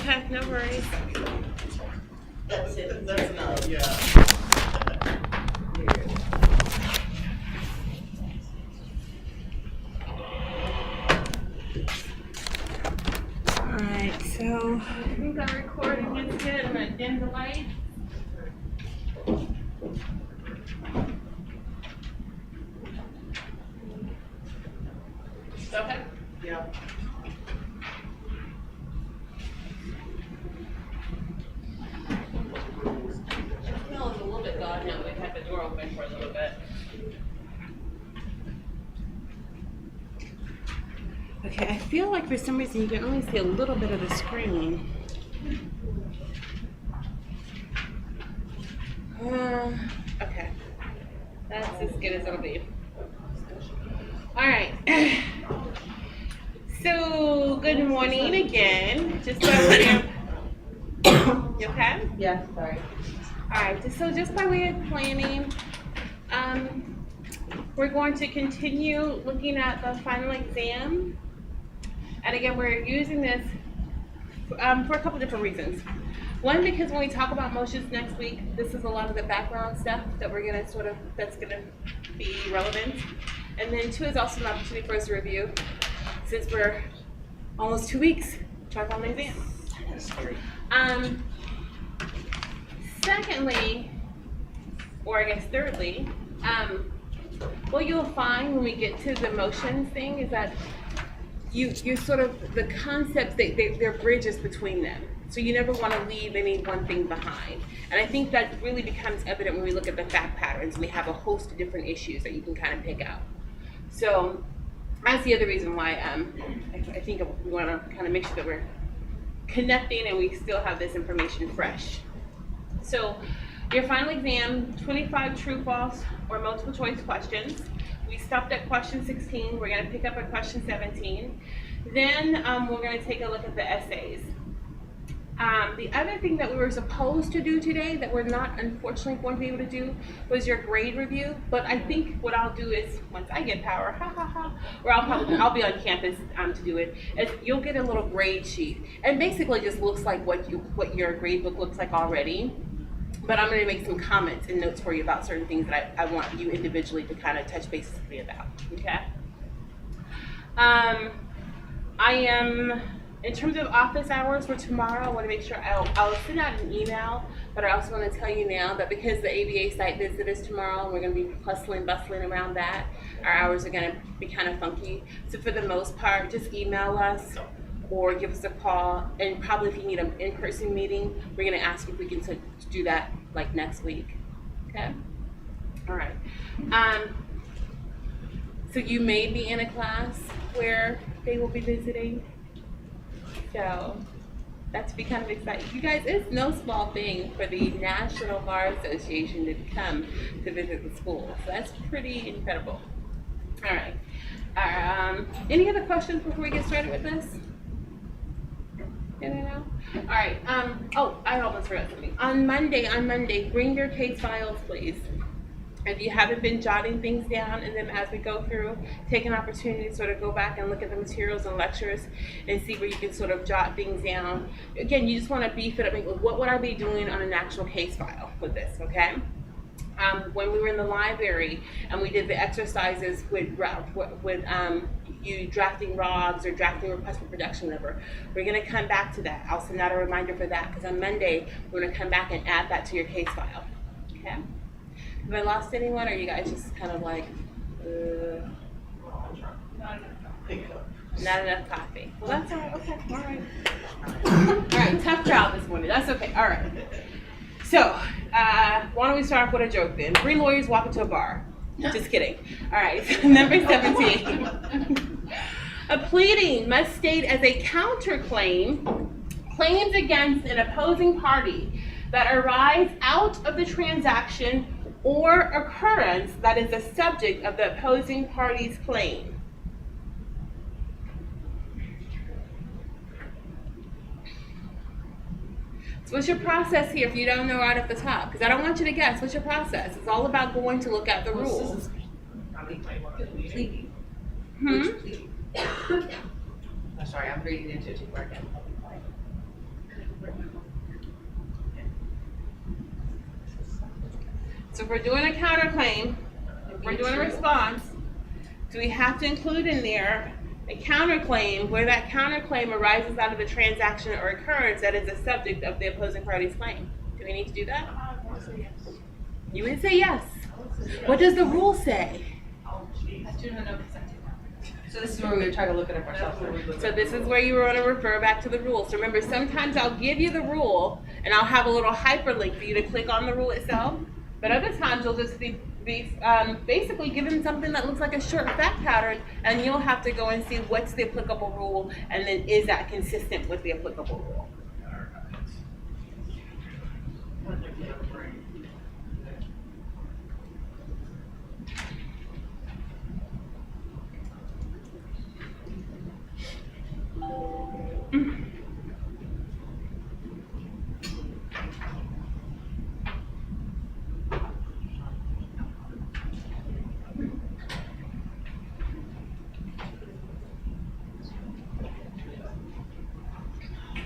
Okay, no worries. That's it. That's enough. Yeah. Alright, so I think our recording is good. I'm going to dim the light. Okay? Yeah. It smells a little bit gone now that we've had the door open for a little bit. Okay, I feel like for some reason you can only see a little bit of the screen. Okay. That's as good as it'll be. Alright. So, good morning again. Just by way of... You okay? Yeah, sorry. Alright, just by way of planning, we're going to continue looking at the final exam. And again, we're using this for a couple different reasons. One, because when we talk about motions next week, this is a lot of the background stuff that we're gonna that's gonna be relevant. And then two, is also an opportunity for us to review, since we're almost 2 weeks to our final exam. That's scary. Secondly, or I guess thirdly, what you'll find when we get to the motions thing is that you sort of, the concepts, they're bridges between them. So you never want to leave any one thing behind. And I think that really becomes evident when we look at the fact patterns. We have a host of different issues that you can kind of pick out. So that's the other reason why I think we want to kind of make sure that we're connecting and we still have this information fresh. So your final exam, 25 true, false, or multiple choice questions. We stopped at question 16. We're going to pick up at question 17. Then we're going to take a look at the essays. The other thing that we were supposed to do today that we're not unfortunately going to be able to do was your grade review. But I think what I'll do is, once I get power, or I'll be on campus to do it, is you'll get a little grade sheet. And basically just looks like what your grade book looks like already. But I'm going to make some comments and notes for you about certain things that I want you individually to kind of touch base with me about, okay? I am, in terms of office hours for tomorrow, I want to make sure I'll send out an email, but I also want to tell you now that because the ABA site visit is tomorrow, and we're going to be hustling, bustling around that, our hours are going to be kind of funky. So for the most part, just email us or give us a call, and probably if you need an in-person meeting, we're going to ask if we can do that like next week. Okay? All right. So you may be in a class where they will be visiting. So that's be kind of exciting. You guys, it's no small thing for the National Bar Association to come to visit the school. So that's pretty incredible. All right. Any other questions before we get started with this? No? All right. I almost forgot something. On Monday, bring your case files, please. If you haven't been jotting things down, and then as we go through, take an opportunity to sort of go back and look at the materials and lectures and see where you can sort of jot things down. Again, you just want to beef it up. What would I be doing on an actual case file with this, okay? When we were in the library and we did the exercises with you drafting ROGs or drafting requests for production number, we're going to come back to that. I'll send out a reminder for that because on Monday we're going to come back and add that to your case file. Okay? Have I lost anyone, or are you guys just kind of like, not enough coffee? Well, that's all right. Okay, all right. All right, tough crowd this morning. That's okay. All right. So, why don't we start off with a joke then? 3 lawyers walk into a bar. Just kidding. All right, so number 17. A pleading must state as a counterclaim claims against an opposing party that arise out of the transaction or occurrence that is the subject of the opposing party's claim. So what's your process here if you don't know right at the top? Because I don't want you to guess. What's your process? It's all about going to look at the rules. Pleading. Hmm? I'm sorry, I'm reading into it too far again. So if we're doing a counterclaim, if we're doing a response, do we have to include in there a counterclaim where that counterclaim arises out of a transaction or occurrence that is the subject of the opposing party's claim? Do we need to do that? You would say yes. What does the rule say? So this is where we try to look it up ourselves. So this is where you want to refer back to the rule. So remember, sometimes I'll give you the rule and I'll have a little hyperlink for you to click on the rule itself. But other times you'll just be basically given something that looks like a short fact pattern, and you'll have to go and see what's the applicable rule, and then is that consistent with the applicable rule.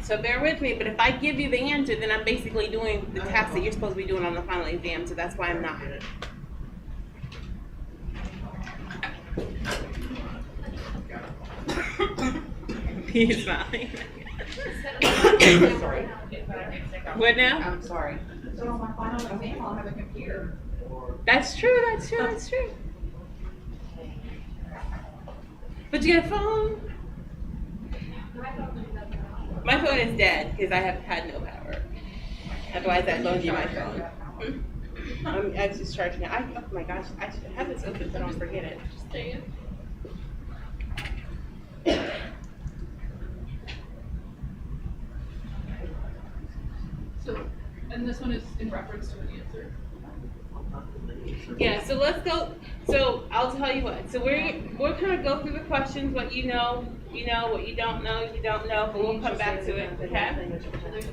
So bear with me, but if I give you the answer, then I'm basically doing the task that you're supposed to be doing on the final exam, so that's why I'm not. He's smiling. Sorry. What now? I'm sorry. So on my final exam, I'll have a computer. That's true, that's true, that's true. But you got a phone? My phone is dead because I have had no power. Otherwise, I'd loan you my phone. I'm just charging it. Oh my gosh, I should have this open so I don't forget it. Just stay in. So, and this one is in reference to an answer. Yeah, so let's go. So I'll tell you what. So we're kind of go through the questions. What you know. What you don't know. But we'll come back to it. Okay.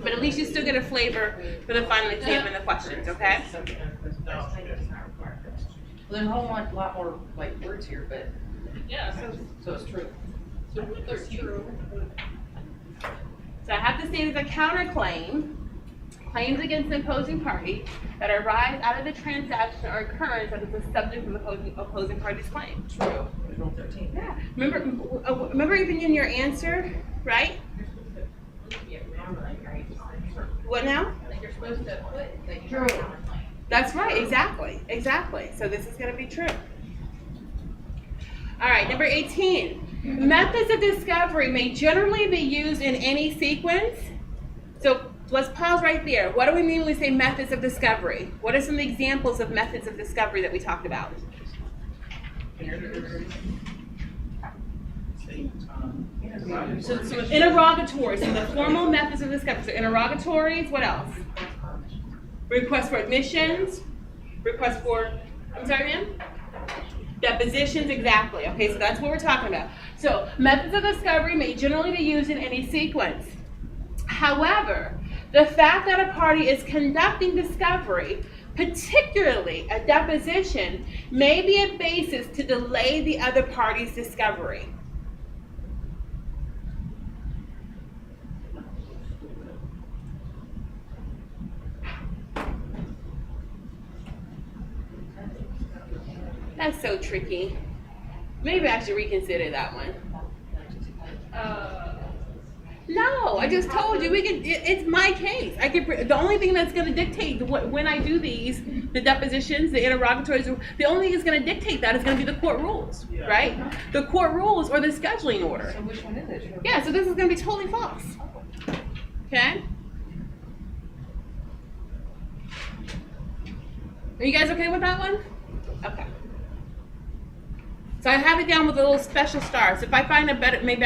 But at least you still get a flavor for the final exam and the questions. Okay. Well, there's a whole lot more like words here, but Yeah, so it's true. so that's true. So I have to state as a counterclaim claims against the opposing party that arise out of the transaction or occurrence that is the subject of the opposing party's claim. True. There's Rule 13. Yeah. Remember even in your answer, right? What now? Like you're supposed to put that True. That's right, exactly. So this is going to be true. All right, number 18. Methods of discovery may generally be used in any sequence. So let's pause right there. What do we mean when we say methods of discovery? What are some examples of methods of discovery that we talked about? So interrogatories, so the formal methods of discovery. So interrogatories, what else? Request for admissions, request for, I'm sorry, ma'am? Depositions, exactly. Okay, so that's what we're talking about. So methods of discovery may generally be used in any sequence. However, the fact that a party is conducting discovery, particularly a deposition, may be a basis to delay the other party's discovery. That's so tricky. Maybe I should reconsider that one. No, I just told you it's my case. The only thing that's going to dictate when I do these, the depositions, the interrogatories, the only thing that's going to dictate that is going to be the court rules, right? The court rules or the scheduling order. So which one is it? Yeah, so this is going to be totally false. Okay? Are you guys okay with that one? Okay. So I have it down with a little special star. So if I find a better, maybe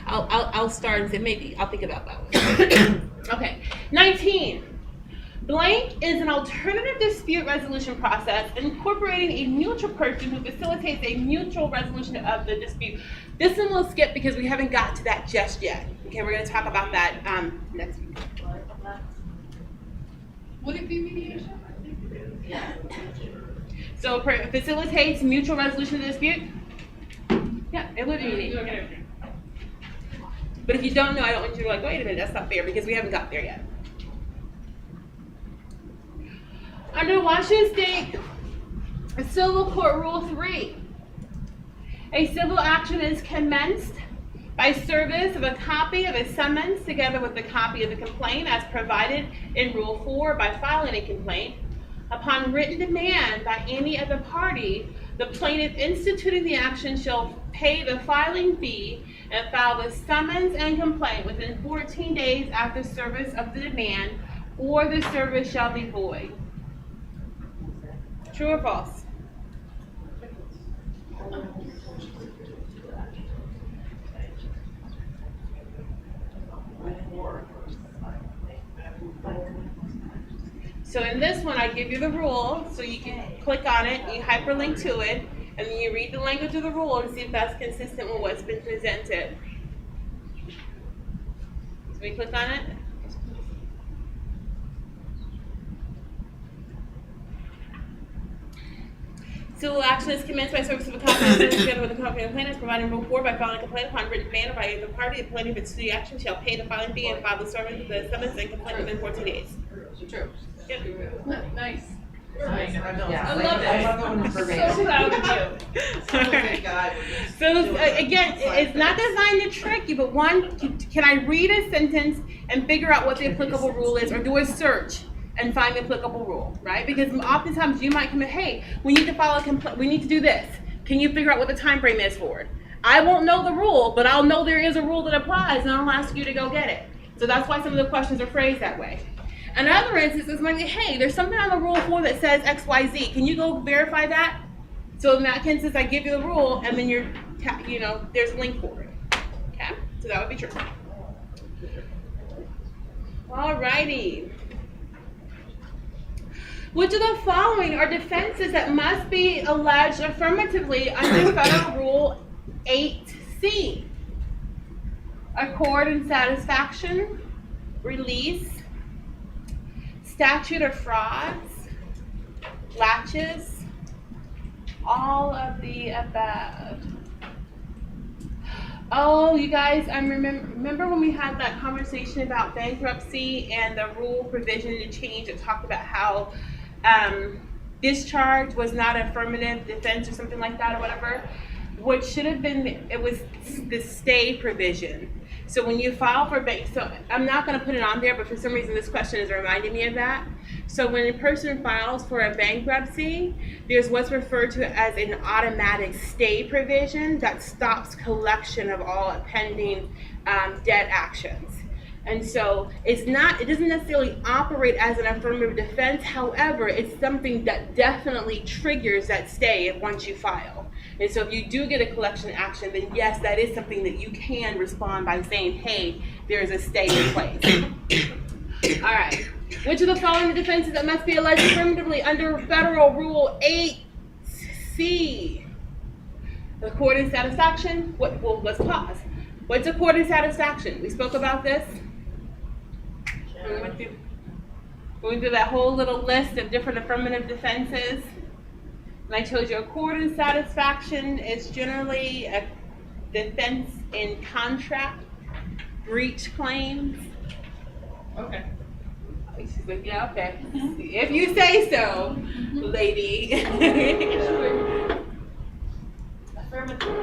I'll star and say maybe I'll think about that one. Okay. 19. Blank is an alternative dispute resolution process incorporating a neutral person who facilitates a mutual resolution of the dispute. This one we'll skip because we haven't got to that just yet. Okay, we're going to talk about that next week. Would it be mediation? Yeah. So facilitates mutual resolution of the dispute? Yeah, it would be mediation. But if you don't know, I don't want you to be like, wait a minute, that's not fair because we haven't got there yet. Under Washington State Civil Court Rule 3, a civil action is commenced by service of a copy of a summons together with a copy of the complaint as provided in Rule 4 by filing a complaint. Upon written demand by any other party, the plaintiff instituting the action shall pay the filing fee and file the summons and complaint within 14 days after service of the demand, or the service shall be void. True or false? So in this one, I give you the rule, so you can click on it, you hyperlink to it, and then you read the language of the rule to see if that's consistent with what's been presented. So we click on it. Civil action is commenced by service of a copy together with a copy of the plaintiff, providing Rule 4 by filing a complaint upon written demand by either party. The plaintiff in the action shall pay the filing fee and file the summons and complaint within 14 days. True. Yep. Nice. Yeah. I love it. I love it. So proud of you. Okay, guy. So again, it's not designed to trick you, but one, can I read a sentence and figure out what the applicable rule is, or do a search and find the applicable rule, right? Because oftentimes you might come in, hey, we need to file a complaint, we need to do this. Can you figure out what the time frame is for it? I won't know the rule, but I'll know there is a rule that applies, and I'll ask you to go get it. So that's why some of the questions are phrased that way. Another instance is like, hey, there's something on the Rule 4 that says X, Y, Z. Can you go verify that? So in that instance, I give you the rule, and then there's a link for it. Okay, so that would be true. Alrighty. Which of the following are defenses that must be alleged affirmatively under Federal Rule 8C? Accord and satisfaction, release, statute of frauds, latches, all of the above. Oh, you guys, I remember when we had that conversation about bankruptcy and the rule provision to change. It talked about how discharge was not an affirmative defense or something like that or whatever. What should have been, it was the stay provision. So when you file for so I'm not going to put it on there, but for some reason this question is reminding me of that. So when a person files for a bankruptcy, there's what's referred to as an automatic stay provision that stops collection of all pending debt actions. And so it doesn't necessarily operate as an affirmative defense. However, it's something that definitely triggers that stay once you file. And so if you do get a collection action, then yes, that is something that you can respond by saying, hey, there's a stay in place. All right. Which of the following defenses that must be alleged affirmatively under Federal Rule 8C? Accord and satisfaction. Let's pause. What's accord and satisfaction? We spoke about this. We went through that whole little list of different affirmative defenses. And I told you accord and satisfaction is generally a defense in contract breach claims. Okay. She's like, yeah, okay. If you say so, lady. Affirmative.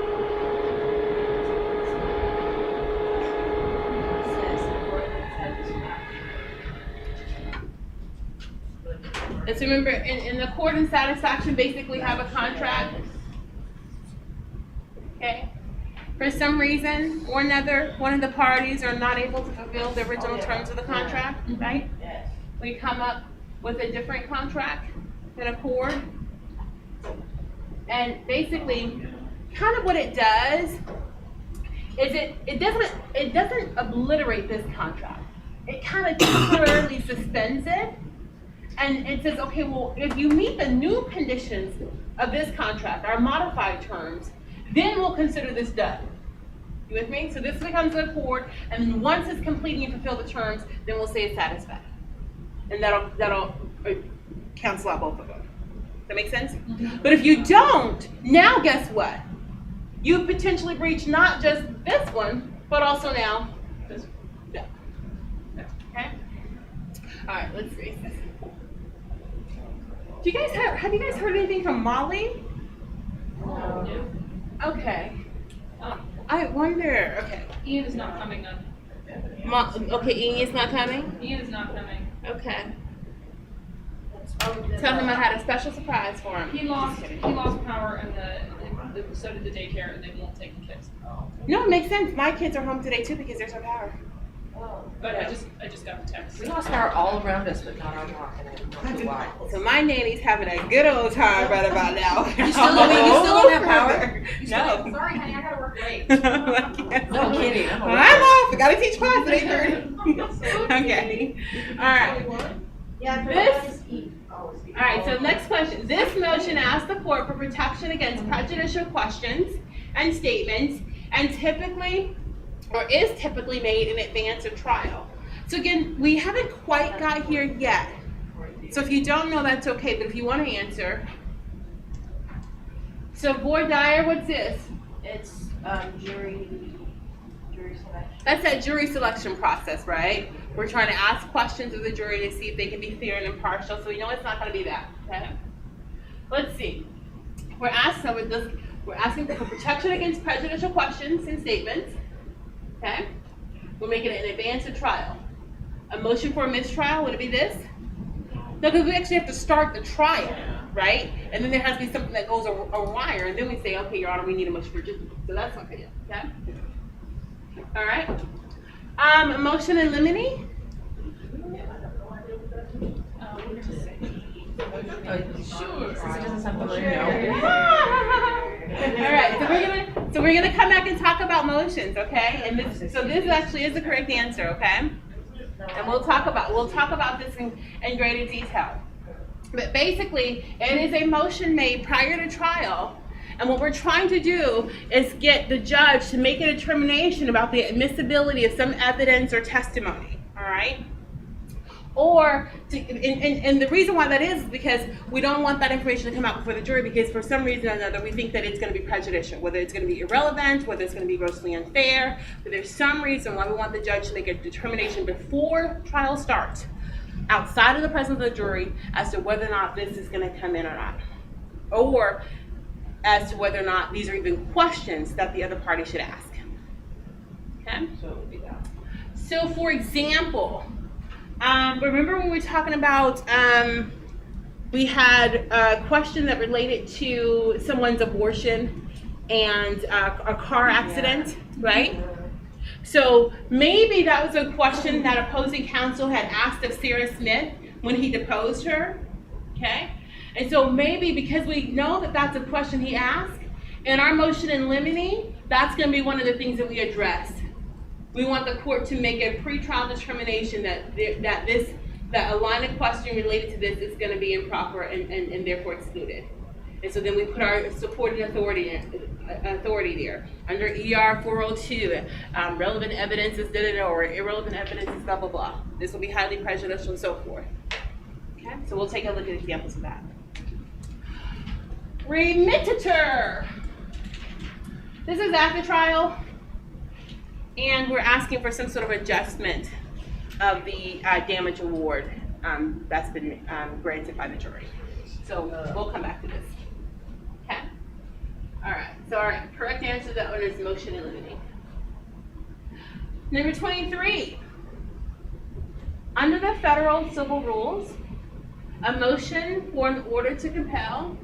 Let's remember, in accord and satisfaction, basically have a contract. Okay. For some reason or another, one of the parties are not able to fulfill the original terms of the contract, right? Yes. We come up with a different contract, an accord. And basically, kind of what it does is it doesn't obliterate this contract. It kind of temporarily suspends it. And it says, okay, well, if you meet the new conditions of this contract, our modified terms, then we'll consider this done. You with me? So this becomes an accord, and once it's complete and you fulfill the terms, then we'll say it's satisfied. And that'll cancel out both of them. Does that make sense? Mm-hmm. But if you don't, now guess what? You potentially breach not just this one, but also now this one. Okay? All right, let's erase this. Do you guys have you guys heard anything from Molly? No. Okay. I wonder. Okay. Ian is not coming then. Okay, Ian is not coming. Ian is not coming. Okay. Tell him I had a special surprise for him. He lost power and so did the daycare and they won't take the kids. No, it makes sense. My kids are home today too because there's no power. But I just got the text. We lost power all around us, but not our block, and I don't know why. So my nanny's having a good old time right about now. You still don't have power? No. Sorry, honey, I gotta work late. No kidding. I'm off. I gotta teach class at 8:30. Okay. All right. Yeah, This. All right. So next question. This motion asks the court for protection against prejudicial questions and statements, and is typically made in advance of trial. So again, we haven't quite got here yet. So if you don't know, that's okay. But if you want to answer. So Board Dyer, what's this? It's jury selection. That's that jury selection process, right? We're trying to ask questions of the jury to see if they can be fair and impartial. So we know it's not going to be that. Okay. Let's see. We're asking for protection against prejudicial questions and statements. Okay. We're making it in advance of trial. A motion for a mistrial, would it be this? No, because we actually have to start the trial, right? And then there has to be something that goes awry, and then we say, okay, Your Honor, we need a motion for judgment. So that's not good. Okay. All right. A motion in limine. Sure. Since it doesn't sound familiar, no. All right, so we're gonna come back and talk about motions, okay? And this actually is the correct answer, okay? And we'll talk about this in greater detail. But basically, it is a motion made prior to trial, and what we're trying to do is get the judge to make a determination about the admissibility of some evidence or testimony. All right. And the reason why that is because we don't want that information to come out before the jury because for some reason or another we think that it's going to be prejudicial, whether it's going to be irrelevant, whether it's going to be grossly unfair, but there's some reason why we want the judge to make a determination before trial starts, outside of the presence of the jury, as to whether or not this is going to come in or not, or as to whether or not these are even questions that the other party should ask. Okay? So for example, remember when we were talking about, we had a question that related to someone's abortion and a car accident, right? So maybe that was a question that opposing counsel had asked of Sarah Smith when he deposed her, okay? And so maybe because we know that that's a question he asked, in our motion in limine, that's going to be one of the things that we address. We want the court to make a pretrial determination that a line of questioning related to this is going to be improper and therefore excluded. And so then we put our supporting authority there. Under ER 402, relevant evidence is da-da-da, or irrelevant evidence is blah, blah, blah. This will be highly prejudicial and so forth. Okay, so we'll take a look at examples of that. Remititure. This is after trial. And we're asking for some sort of adjustment of the damage award that's been granted by the jury. So we'll come back to this. Okay? All right. So our correct answer to that one is motion in limine. Number 23. Under the federal civil rules, a motion for an order to compel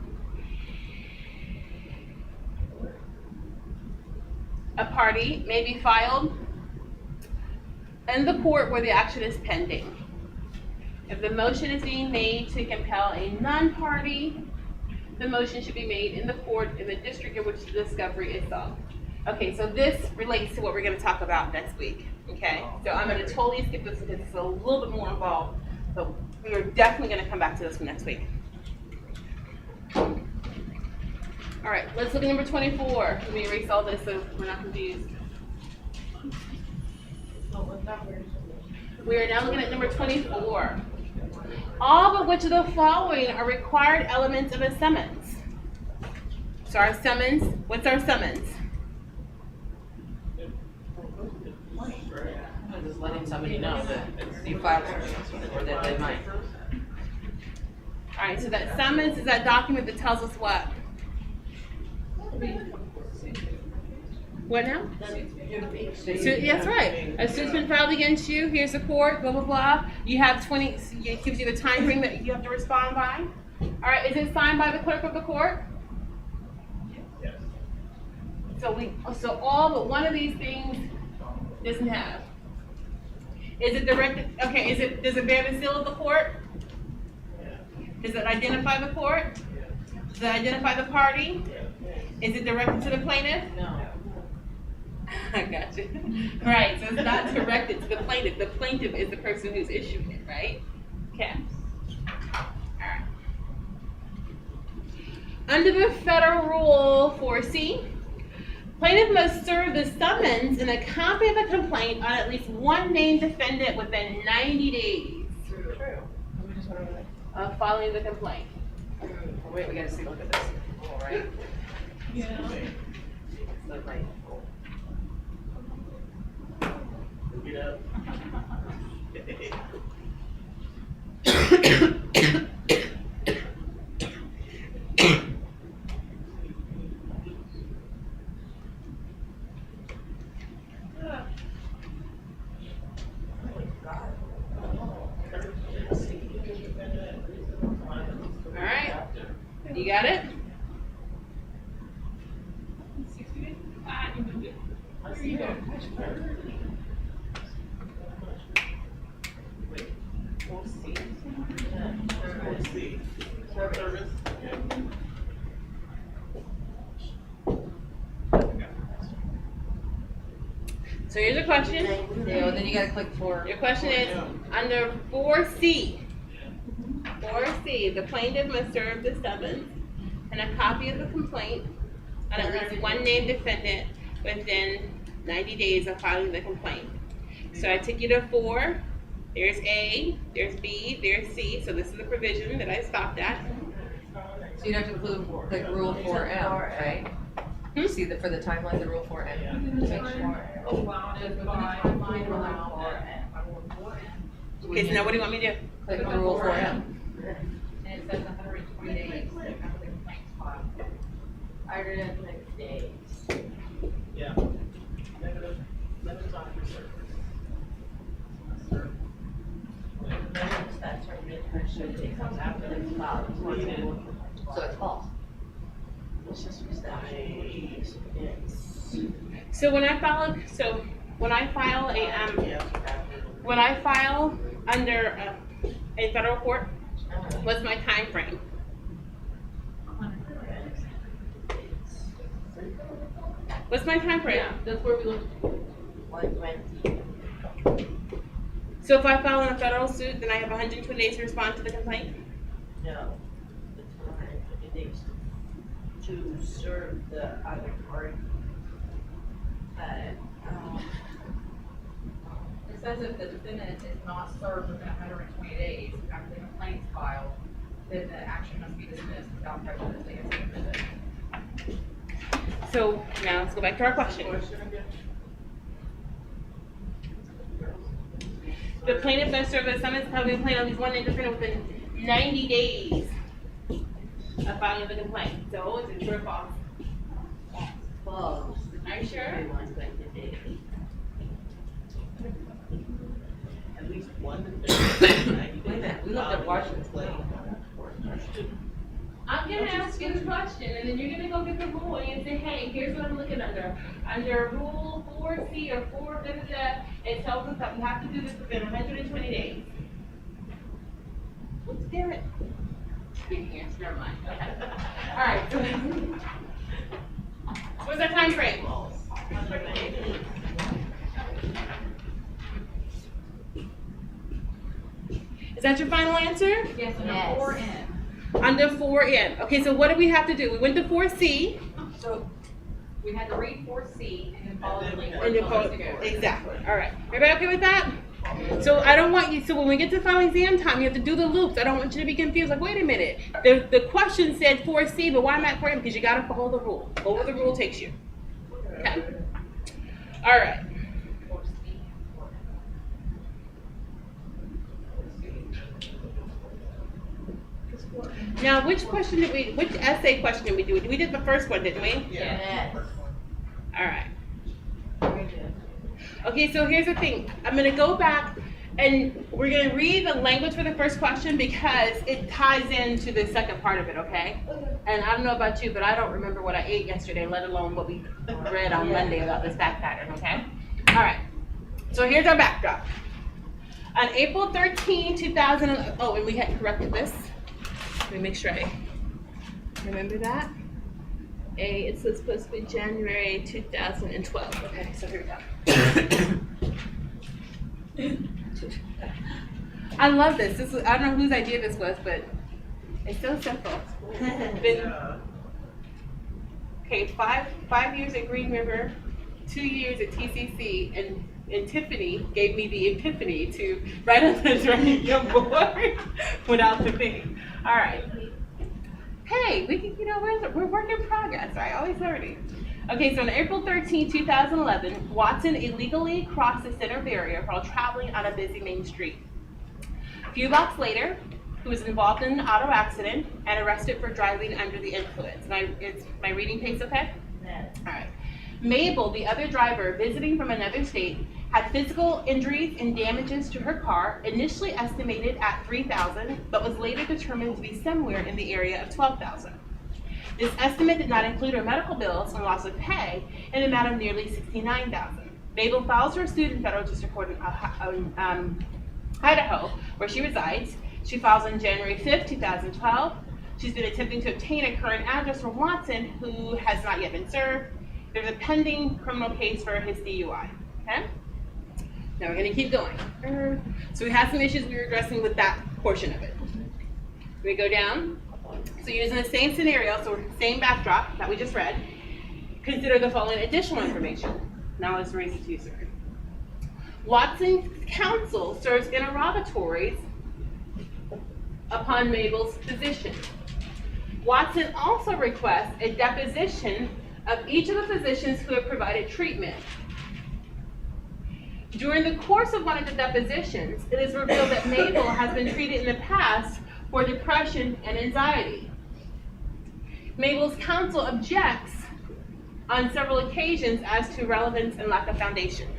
a party may be filed in the court where the action is pending. If the motion is being made to compel a non-party, the motion should be made in the court in the district in which the discovery is solved. Okay, so this relates to what we're going to talk about next week. Okay, so I'm going to totally skip this because it's a little bit more involved. So we are definitely going to come back to this one next week. All right, let's look at number 24. Let me erase all this so we're not confused. We are now looking at number 24. All but which of the following are required elements of a summons? So our summons, what's our summons? Just letting somebody know that you filed something or that they might. right, so that summons is that document that tells us what? What now? So, that's right. A suit's been filed against you. Here's the court. Blah blah blah. You have 20. It gives you the time frame that you have to respond by. All right. Is it signed by the clerk of the court? Yes. So all but one of these things doesn't have. Is it directed? Okay. Does it bear the seal of the court? Does it identify the court? Does it identify the party? Is it directed to the plaintiff? No. I got you. Right, so it's not directed to the plaintiff. The plaintiff is the person who's issuing it, right? Okay. Alright. Under the federal rule 4C, plaintiff must serve the summons and a copy of the complaint on at least one named defendant within 90 days True. We just went over that. of filing the complaint. Oh, wait, we gotta see, look at this. All right. Yeah. So, right. Get up. Alright, you got it? 60 days? Ah, you moved it. Here you go. Service. So here's a question. Yeah, well, then you gotta click for. Your question is, under 4C, 4C, the plaintiff must serve the summons and a copy of the complaint on at least one named defendant within 90 days of filing the complaint. So I took you to 4. There's A, there's B, there's C. So this is the provision that I stopped at. So you'd have to include like rule 4M, right? Hmm? See for the timeline, the rule 4M. Allowed by. Okay, so now what do you want me to do? Click the rule 4M. And it says 120 days after the complaint's filed. 106 days. Yeah. Limits on your service. That's termination comes after it's filed. So it's false. Let's just use that. So when I file under a federal court, what's my time frame? What's my time frame? Yeah, that's where we looked. 120. So if I file in a federal suit, then I have 120 days to respond to the complaint? No. It's 120 days to serve the other party. It says if the defendant is not served within 120 days after the complaint's filed, then the action must be dismissed without prejudice against the defendant. So now let's go back to our question. The plaintiff must serve a summons copy of the complaint on at least one named defendant within 90 days of filing the complaint. So is it true or false? False. Are you sure? Everyone's going to do. At least one. Wait a minute, we looked at Washington's law. I'm gonna ask you the question, and then you're gonna go get the rule and say, hey, here's what I'm looking under. Under rule 4C or 4 da da da, it tells us that we have to do this within 120 days. Oops, damn it. Yes, never mind. All right. So what's our time frame? Is that your final answer? Yes, Yes. under 4N. Under 4N. Okay, so what did we have to do? We went to 4C. So we had to read 4C and then follow the link. And you vote, exactly, all right. Everybody okay with that? So I don't want you, so when we get to final exam time, you have to do the loops. I don't want you to be confused, like, wait a minute. The question said 4C, but why am I at 4M? Because you gotta follow the rule. Go where the rule takes you. Okay. All right. 4C. Now, which essay question did we do? We did the first one, didn't we? Yes. All right. Very good. Okay, so here's the thing. I'm gonna go back and we're gonna read the language for the first question because it ties into the second part of it, okay? And I don't know about you, but I don't remember what I ate yesterday, let alone what we read on Monday about this fact pattern, okay? All right, so here's our backdrop. On April 13, 2000, oh, and we had corrected this. Let me make sure I remember that. It's supposed to be January 2012. Okay, so here we go. I love this. I don't know whose idea this was, but it's so simple. Okay, five years at Green River, 2 years at TCC, and Tiffany gave me the epiphany to write on the drawing board without the thing. All right. Hey, we can, we're work in progress, right? Always learning. Okay, so on April 13, 2011, Watson illegally crossed the center barrier while traveling on a busy main street. A few blocks later, he was involved in an auto accident and arrested for driving under the influence. Is my reading pace okay? Yes. All right. Mabel, the other driver visiting from another state, had physical injuries and damages to her car, initially estimated at $3,000, but was later determined to be somewhere in the area of $12,000. This estimate did not include her medical bills and loss of pay in the amount of nearly $69,000. Mabel files her suit in federal district court in Idaho, where she resides. She files on January 5th, 2012. She's been attempting to obtain a current address from Watson, who has not yet been served. There's a pending criminal case for his DUI. Okay? Now we're going to keep going. So we have some issues we were addressing with that portion of it. We go down. So using the same scenario, so same backdrop that we just read, consider the following additional information. Now let's raise it to you, sir. Watson's counsel serves interrogatories upon Mabel's physician. Watson also requests a deposition of each of the physicians who have provided treatment. During the course of one of the depositions, it is revealed that Mabel has been treated in the past for depression and anxiety. Mabel's counsel objects on several occasions as to relevance and lack of foundation.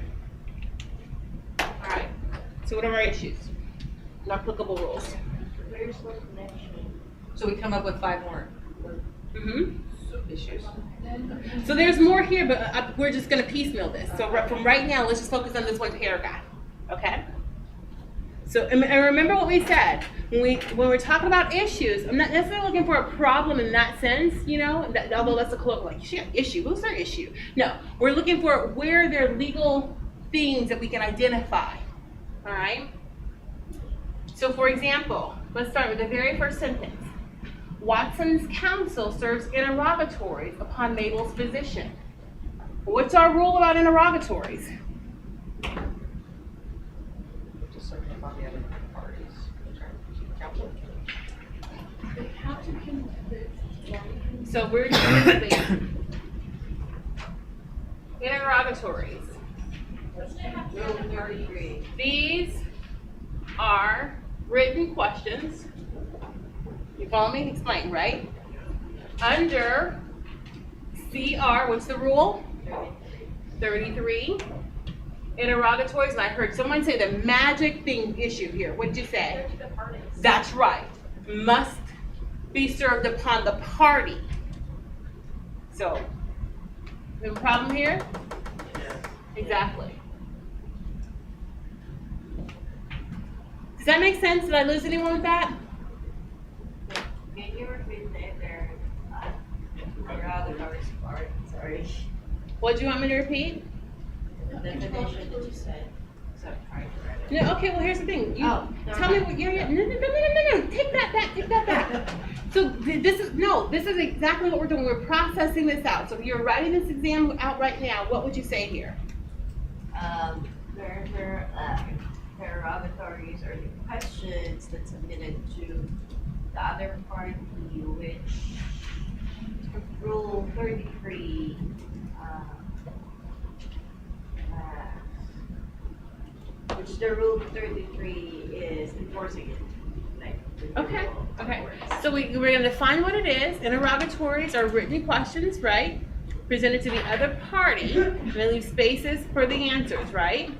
All right, so what are our issues? And applicable rules. Where's the connection? So we come up with 5 more issues. So there's more here, but we're just going to piecemeal this. So from right now, let's just focus on this one paragraph, okay? So, and remember what we said, when we're talking about issues, I'm not necessarily looking for a problem in that sense, although that's a colloquial, like, she got issue, what's their issue? No, we're looking for where there are legal things that we can identify, all right? So for example, let's start with the very first sentence. Watson's counsel serves interrogatories upon Mabel's physician. What's our rule about interrogatories? Just serve upon the other parties. Counsel. So we're doing the interrogatories. Rule 33. These are written questions. You follow me? Explain, right? Under CR, what's the rule? 33. Interrogatories, and I heard someone say the magic thing issue here. What'd you say? That's right. Must be served upon the party. So, we have a problem here? Exactly. Does that make sense? Did I lose anyone with that? Can you repeat the interrogatories part? Sorry. What do you want me to repeat? The definition that you said. So I'm trying to write it. No, okay, well, here's the thing. You Oh, tell me what you're, no. Take that back. So this is exactly what we're doing. We're processing this out. So if you're writing this exam out right now, what would you say here? Interrogatories are the questions that's submitted to the other party, which Rule 33 which the Rule 33 is enforcing it. Like, the Okay, okay. So we're gonna define what it is. Interrogatories are written questions, right? Presented to the other party, and they leave spaces for the answers, right?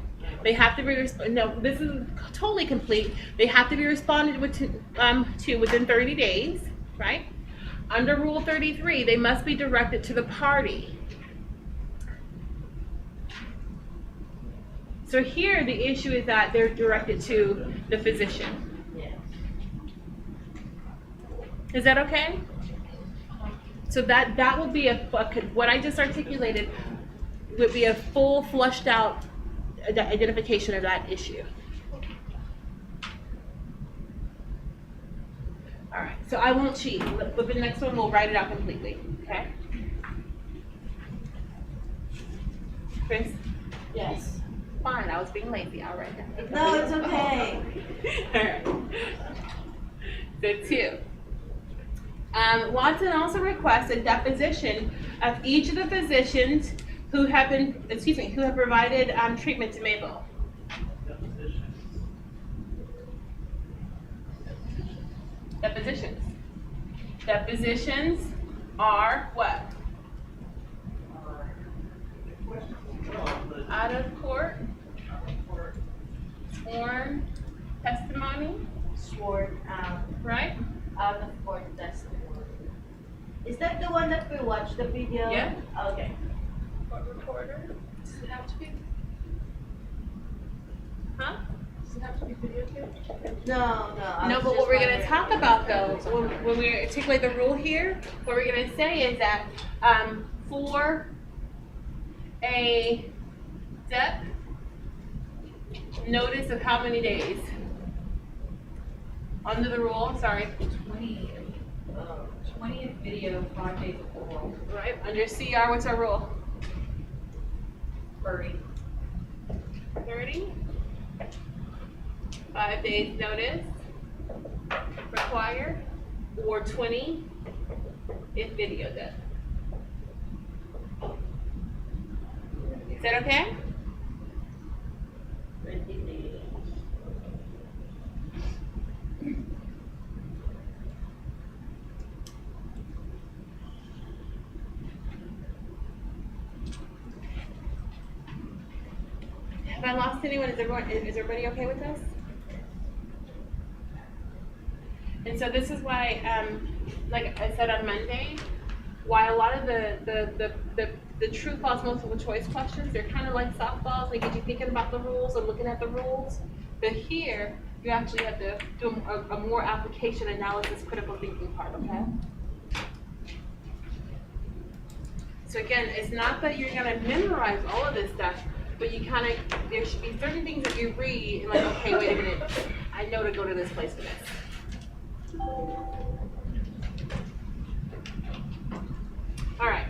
They have to be, no, this is totally complete. They have to be responded to within 30 days, right? Under Rule 33, they must be directed to the party. So here, the issue is that they're directed to the physician. Yes. Is that okay? So that will be what I just articulated would be a full flushed out identification of that issue. All right, so I won't cheat, but the next one we'll write it out completely, okay? Chris? Yes. Fine, I was being lazy, I'll write that. No, it's okay. All right. So 2. Watson also requests a deposition of each of the physicians who have provided treatment to Mabel. Depositions. Depositions are what? Out of court, sworn testimony, Sworn right? out of court testimony. Is that the one that we watched the video? Yeah. Okay. Court reporter. Does it have to be, Huh? does it have to be videotaped? No, I No, was but just what we're gonna wondering. talk about though, when we articulate the rule here, what we're gonna say is that, for a dep notice of how many days? Under the rule, sorry, 20th video, 5 days of oral, right, under CR, what's our rule? 30. 30? 5 days notice required, or 20 if video does. Is that okay? 20 days. Have I lost anyone? Is everybody okay with this? And so this is why, like I said on Monday, why a lot of the true false multiple choice questions, they're kind of like softballs. They get you thinking about the rules and looking at the rules. But here, you actually have to do a more application analysis, critical thinking part, okay? So again, it's not that you're gonna memorize all of this stuff, but you kind of, there should be certain things that you read and like, okay, wait a minute, I know to go to this place for this. All right.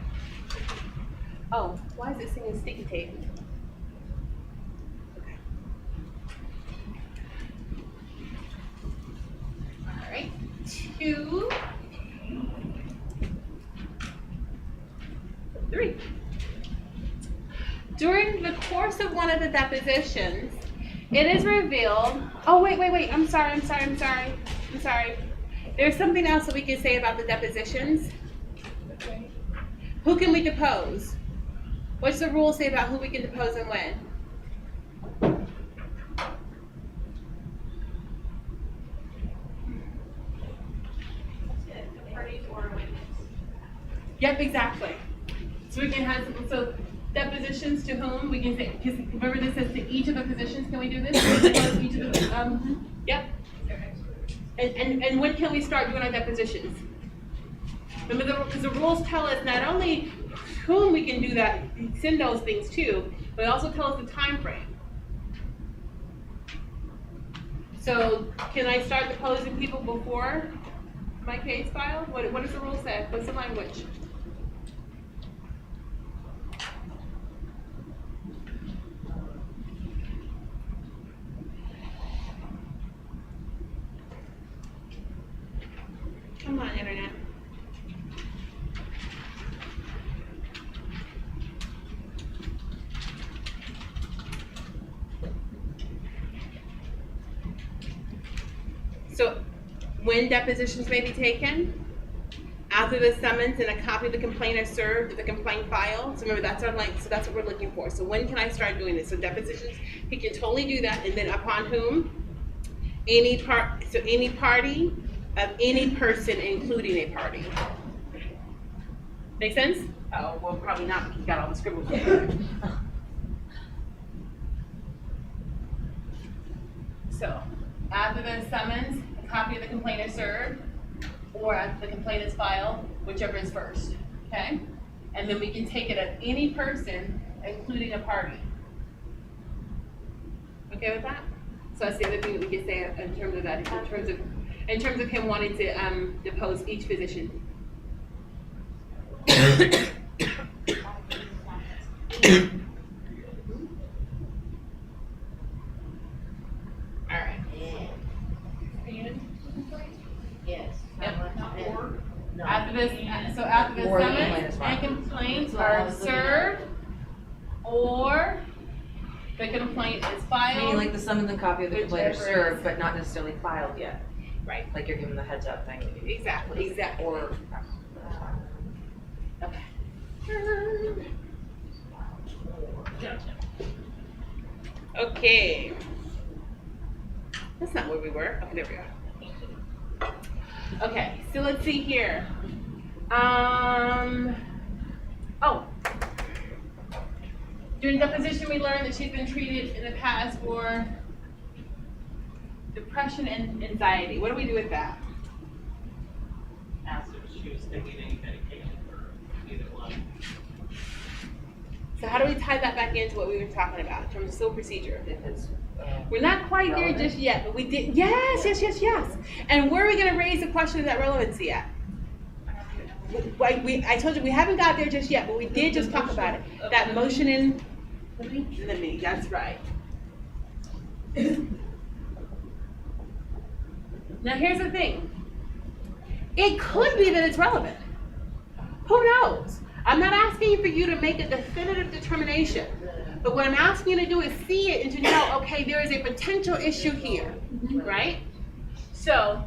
Oh, why is it saying sticky tape? Okay. All right. 2, 3. During the course of one of the depositions, it is revealed. Oh, wait. I'm sorry. There's something else that we can say about the depositions. Okay. Who can we depose? What's the rule say about who we can depose and when? Parties or witness. Yep, exactly. So we can have, so depositions to whom? We can say, because remember this says to each of the physicians, can we do this? Each of the, yep. And when can we start doing our depositions? Remember, because the rules tell us not only whom we can do that, send those things to, but also tell us the time frame. So can I start deposing people before my case file? What does the rule say? What's the language? Come on, internet. So when depositions may be taken, after the summons and a copy of the complaint is served with the complaint file. So remember, that's our length, so that's what we're looking for. So when can I start doing this? So depositions, he can totally do that, and then upon whom? Any party of any person, including a party. Make sense? Oh, well, probably not, because you got all the scribbles. So, after the summons, a copy of the complaint is served, or after the complaint is filed, whichever is first, okay? And then we can take it of any person, including a party. Okay with that? So that's the other thing that we can say in terms of that, in terms of him wanting to depose each physician. All right. Yes. Yep. No. After this, so after the Or the complaint summons is and filed. complaints So are I was looking at- served, or the complaint is Meaning filed. like the summons and copy of the complaint are Whichever served, is- but not necessarily filed yet. Right. Like you're giving the heads up thing. Exactly. Or. Okay. Okay. That's not where we were. Okay, there we go. Okay, so let's see here. Oh. During deposition, we learned that she's been treated in the past for depression and anxiety. What do we do with that? Asked if she was taking any medication for either one. So how do we tie that back into what we were talking about in terms of civil procedure? If it's, We're not quite there relevant. just yet, but we did. Yes. And where are we going to raise the question of that relevancy at? I told you we haven't got there just yet, but we did just talk about it. That motion in limine. That's right. Now here's the thing. It could be that it's relevant. Who knows? I'm not asking for you to make a definitive determination. But what I'm asking you to do is see it and to know, okay, there is a potential issue here, right? So,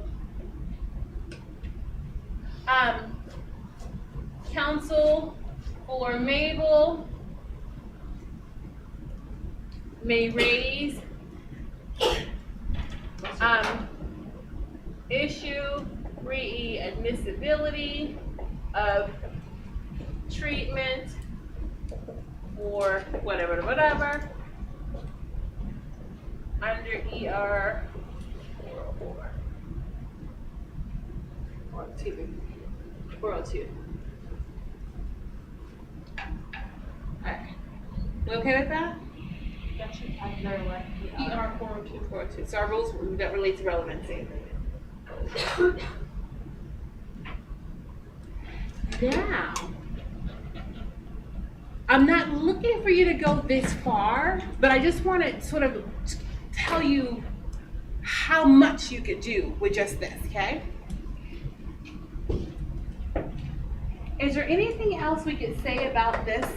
counsel for Mabel may raise issue re-admissibility of treatment or whatever under ER 404 or 402. Alright. We okay with that? ER 402. So our rules that relate to relevancy. Now, I'm not looking for you to go this far, but I just want to sort of tell you how much you could do with just this, okay? Is there anything else we could say about this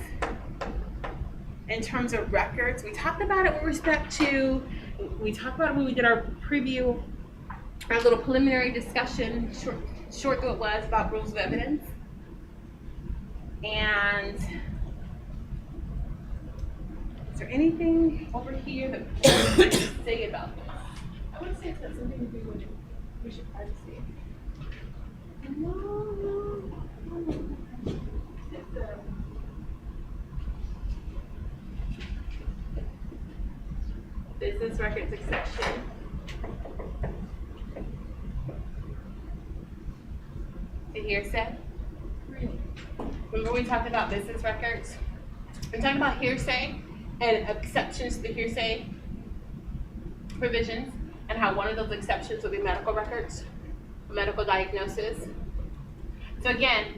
in terms of records? We talked about it with respect to, we talked about it when we did our preview, our little preliminary discussion, short though it was, about rules of evidence. And is there anything over here that we can say about this? I would say it's got something to do with patient privacy. Business records exception. The hearsay. Remember we talked about business records? We're talking about hearsay and exceptions to the hearsay provisions, and how one of those exceptions would be medical records, medical diagnosis. So again,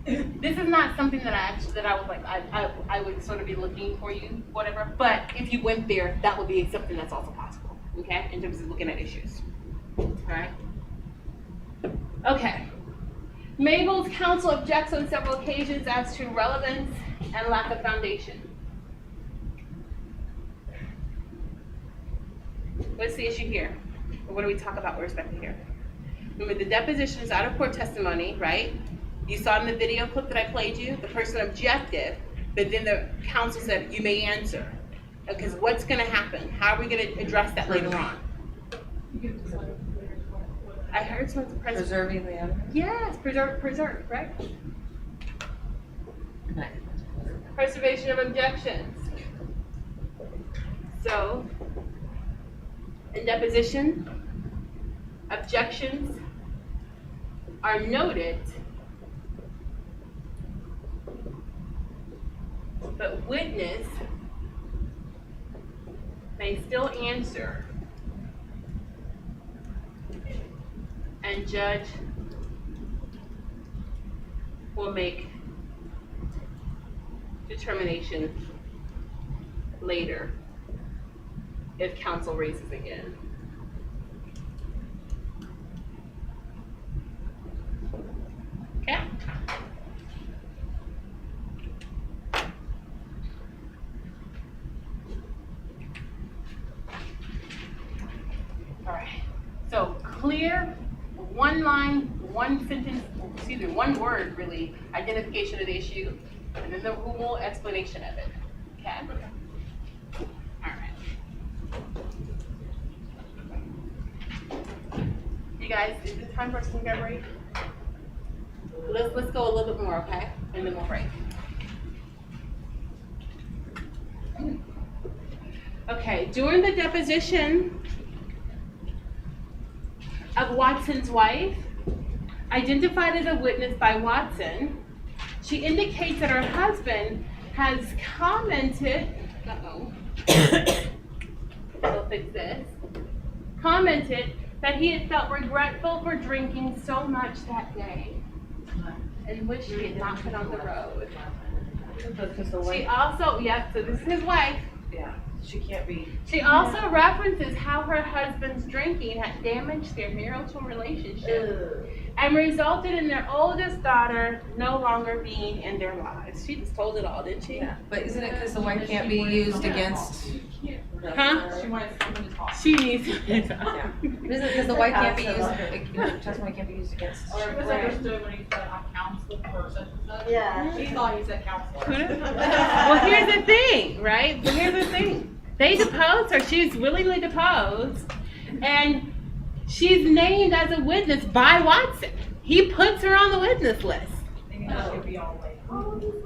this is not something that I was like, I would sort of be looking for you, whatever, but if you went there, that would be something that's also possible, okay, in terms of looking at issues, all right? Okay. Mabel's counsel objects on several occasions as to relevance and lack of foundation. What's the issue here? Or what do we talk about with respect to here? Remember, the deposition is out of court testimony, right? You saw in the video clip that I played you, the person objected, but then the counsel said, you may answer. Because what's gonna happen? How are we gonna address that later on? You can decide later what. I heard someone's Preserving the evidence. Yes, preserve, right? Preservation of objections. So, in deposition, objections are noted, but witness may still answer, and judge will make determination later if counsel raises again. Okay? All right. So clear, one line, one sentence, excuse me, one word really, identification of the issue, and then the whole explanation of it. Okay? All right. You guys, is it time for us to take a break? Let's go a little bit more, okay? And then we'll break. Okay, during the deposition of Watson's wife, identified as a witness by Watson, she indicates that her husband has commented, I'll fix this, commented that he had felt regretful for drinking so much that day and wished he had not been on the road. Because the She wife, also, yes, so this is his wife. yeah, she can't be. She also references how her husband's drinking had damaged their marital relationship and resulted in their oldest daughter no longer being in their lives. She just told it all, didn't she? Yeah, but isn't it because the wife can't be used against? Huh? She wanted someone to talk. She needs to Yeah. Isn't it because the wife can't be used, testimony can't be used against? She misunderstood when he said, I counsel for such and such. Yeah. She thought he said counselor. Well, here's the thing, right? But here's the thing. They deposed her. She's willingly deposed. And she's named as a witness by Watson. He puts her on the witness list. Thinking that she'd be all like,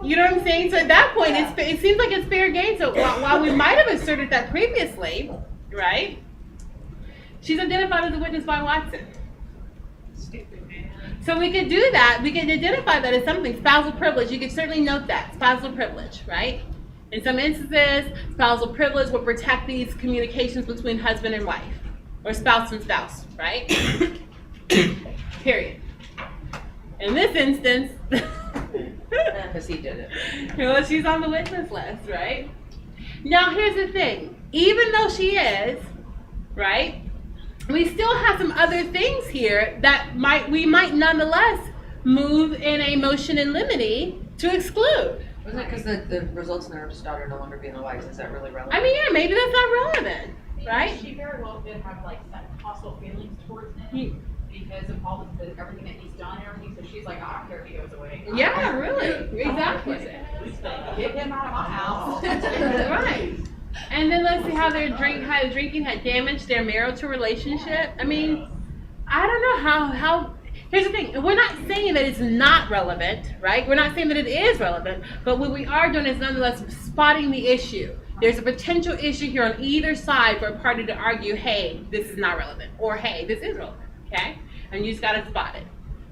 You know what I'm saying? So at that point, it seems like it's fair game. So while we might have asserted that previously, right? She's identified as a witness by Watson. So we could do that. We could identify that as something, spousal privilege. You could certainly note that, spousal privilege, right? In some instances, spousal privilege will protect these communications between husband and wife, or spouse and spouse, right? Period. In this instance, Because he did it. well, she's on the witness list, right? Now, here's the thing. Even though she is, right, we still have some other things here that we might nonetheless move in a motion in limine to exclude. Wasn't it because the results in her daughter no longer being alive? Is that really relevant? I mean, yeah, maybe that's not relevant, right? She very well did have like some hostile feelings towards him because of all everything that he's done and everything. So she's like, I don't care if he goes away. Yeah, really, exactly. Get him out of my house. Right. And then let's see how their drinking had damaged their marital relationship. I mean, I don't know how. Here's the thing. We're not saying that it's not relevant, right? We're not saying that it is relevant. But what we are doing is nonetheless spotting the issue. There's a potential issue here on either side for a party to argue, hey, this is not relevant, or hey, this is relevant. Okay? And you just got to spot it.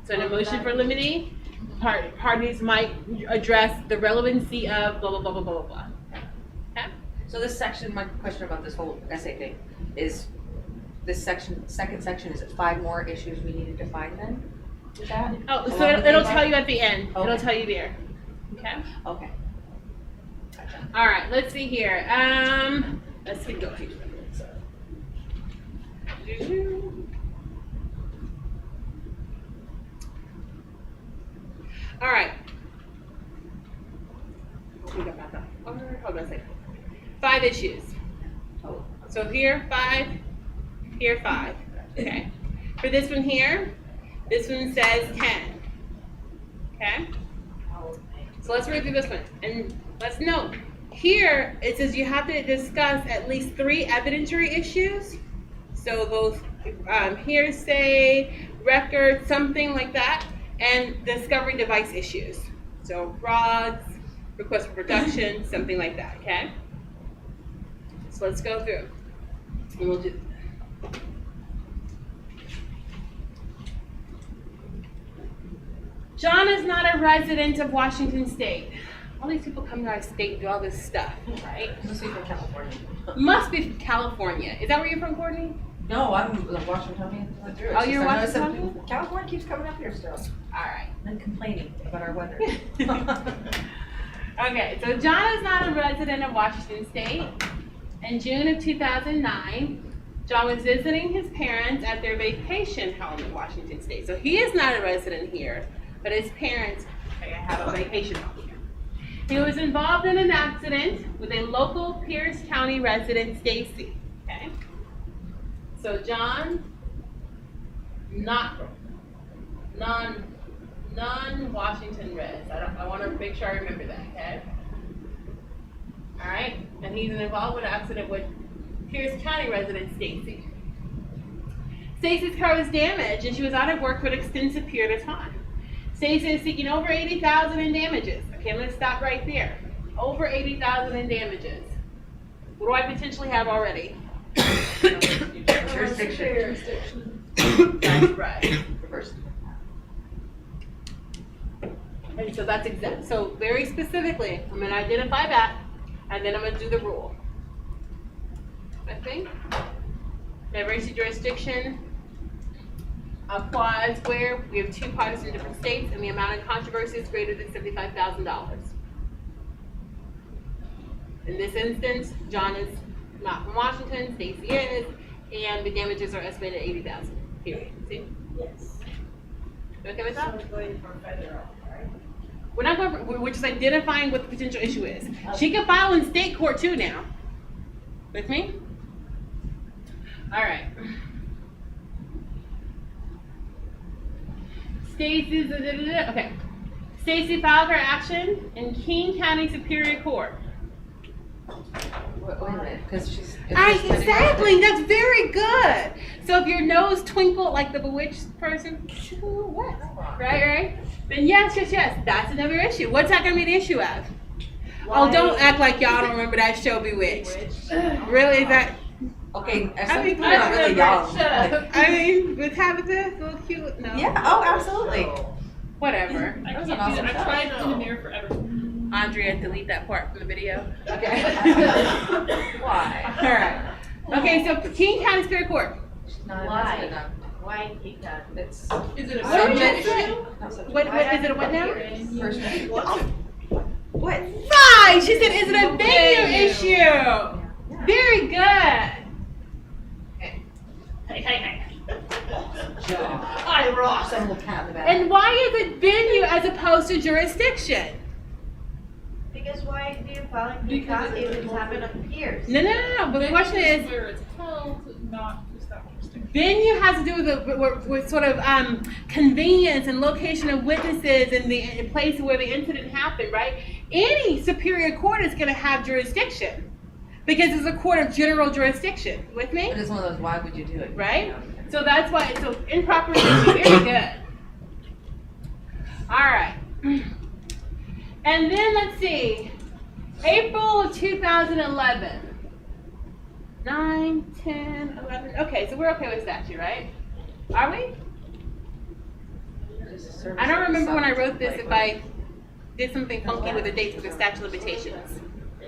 So in a motion for limine, parties might address the relevancy of blah, blah, blah, blah, blah, blah. Okay? So this section, my question about this whole essay thing is, this section, second section, is it 5 more issues we need to define then? With that? Oh, so Along with it'll these? tell you at the end. It'll Okay. tell you there. Okay? Okay. All right, let's see here. Let's go here. All right. Hold on a second. 5 issues. So here, 5. Here, 5. Okay. For this one here, This one says 10. Okay? So let's read through this one. And let's note, here it says you have to discuss at least 3 evidentiary issues. So those hearsay, record, something like that, and discovery device issues. So frauds, request for production, something like that, okay? So let's go through. And we'll do. John is not a resident of Washington State. All these people come to our state and do all this stuff, right? Must be from California. Must be from California. Is that where you're from, Courtney? No, I'm Washingtonian through and through. Oh, you're I noticed that Washingtonian? California keeps coming up here still. All right. And complaining about our weather. Okay, so John is not a resident of Washington State. In June of 2009, John was visiting his parents at their vacation home in Washington State. So he is not a resident here, but his parents have a vacation home here. He was involved in an accident with a local Pierce County resident, Stacy. Okay? So John, non-Washington res. I want to make sure I remember that, okay? All right, and he's involved with an accident with Pierce County resident Stacy. Stacy's car was damaged, and she was out of work for an extensive period of time. Stacy is seeking over $80,000 in damages. Okay, I'm going to stop right there. Over $80,000 in damages. What do I potentially have already? Jurisdiction. That's right. Reverse. And so that's exempt. So very specifically, I'm going to identify that, and then I'm going to do the rule. I think diversity jurisdiction applies where we have 2 parties in different states and the amount of controversy is greater than $75,000. In this instance, John is not from Washington, Stacy is, and the damages are estimated at $80,000. Period. See? Yes. You okay with that? So we're going for federal, right? We're not going for, we're just identifying what the potential issue is. She can file in state court too now. With me? All right. Stacy's, okay. Stacy filed her action in King County Superior Court. Wait a minute, because she's. Exactly, that's very good. So if your nose twinkled like the bewitched person, what? Right? Then yes, that's another issue. What's that gonna be the issue of? Oh, don't act like y'all don't remember that show Bewitched. Really, is that? Okay, I some mean, people are really young. Shut up. I mean, with Tabitha, little cute, no. Yeah, oh, absolutely. Whatever. I That was can't an do awesome that. job. I tried in the mirror forever. Andrea, delete that part from the video. Okay. Why? All right. Okay, so King County Superior Court. She's not Why? invested enough. Why take that? It's. Is it a What are we subject doing? issue? Not such a- What is it? A what now? First reading. What? Right. She said, "Is it a venue issue?" Very good. Hey. Hi, Ross. I'm the cat in the back. And why is it venue as opposed to jurisdiction? Because why do you file in Because because if it's happened on Pierce? No. But the question is, Where it's held, not established. venue has to do with sort of convenience and location of witnesses and the place where the incident happened, right? Any superior court is going to have jurisdiction because it's a court of general jurisdiction. With me? But it's one of those, why would you do it? Right? So that's why it's so improper venue. Very good. All right. And then let's see. April of 2011. 9, 10, 11. Okay, so we're okay with statute, right? Are we? I don't remember when I wrote this if I did something funky with the dates of the statute of limitations.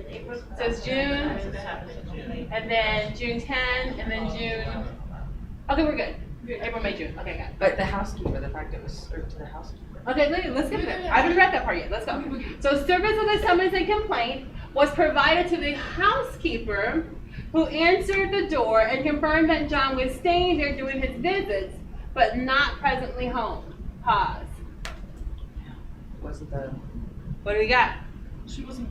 April. It says June, and then June 10, and then June. Okay, we're good. April, May, June. Okay, got it. But the housekeeper, the fact it was served to the housekeeper. Okay, let's get there. I haven't read that part yet. Let's go. So service of the summons and complaint was provided to the housekeeper who answered the door and confirmed that John was staying there doing his visits, but not presently home. Pause. Wasn't the. What do we got? She wasn't.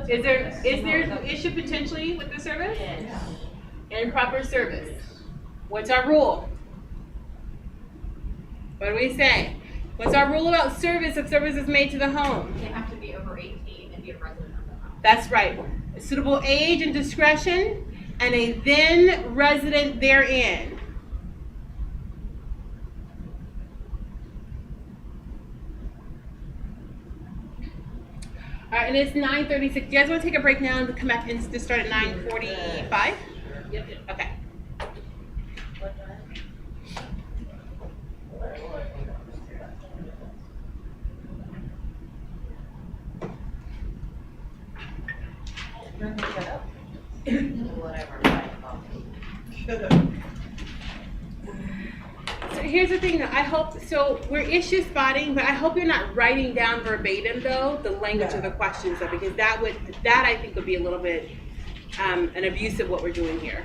Is there an issue potentially with the service? Yes. Improper service. What's our rule? What do we say? What's our rule about service if service is made to the home? They have to be over 18 and be a resident of the home. That's right. A suitable age and discretion, and a then resident therein. All right, and it's 9:36. Do you guys want to take a break now and come back and just start at 9:45? Yep. Okay. Whatever. So here's the thing, though. I hope so. We're issue spotting, but I hope you're not writing down verbatim, though, the language of the questions, though, because that I think would be a little bit an abuse of what we're doing here.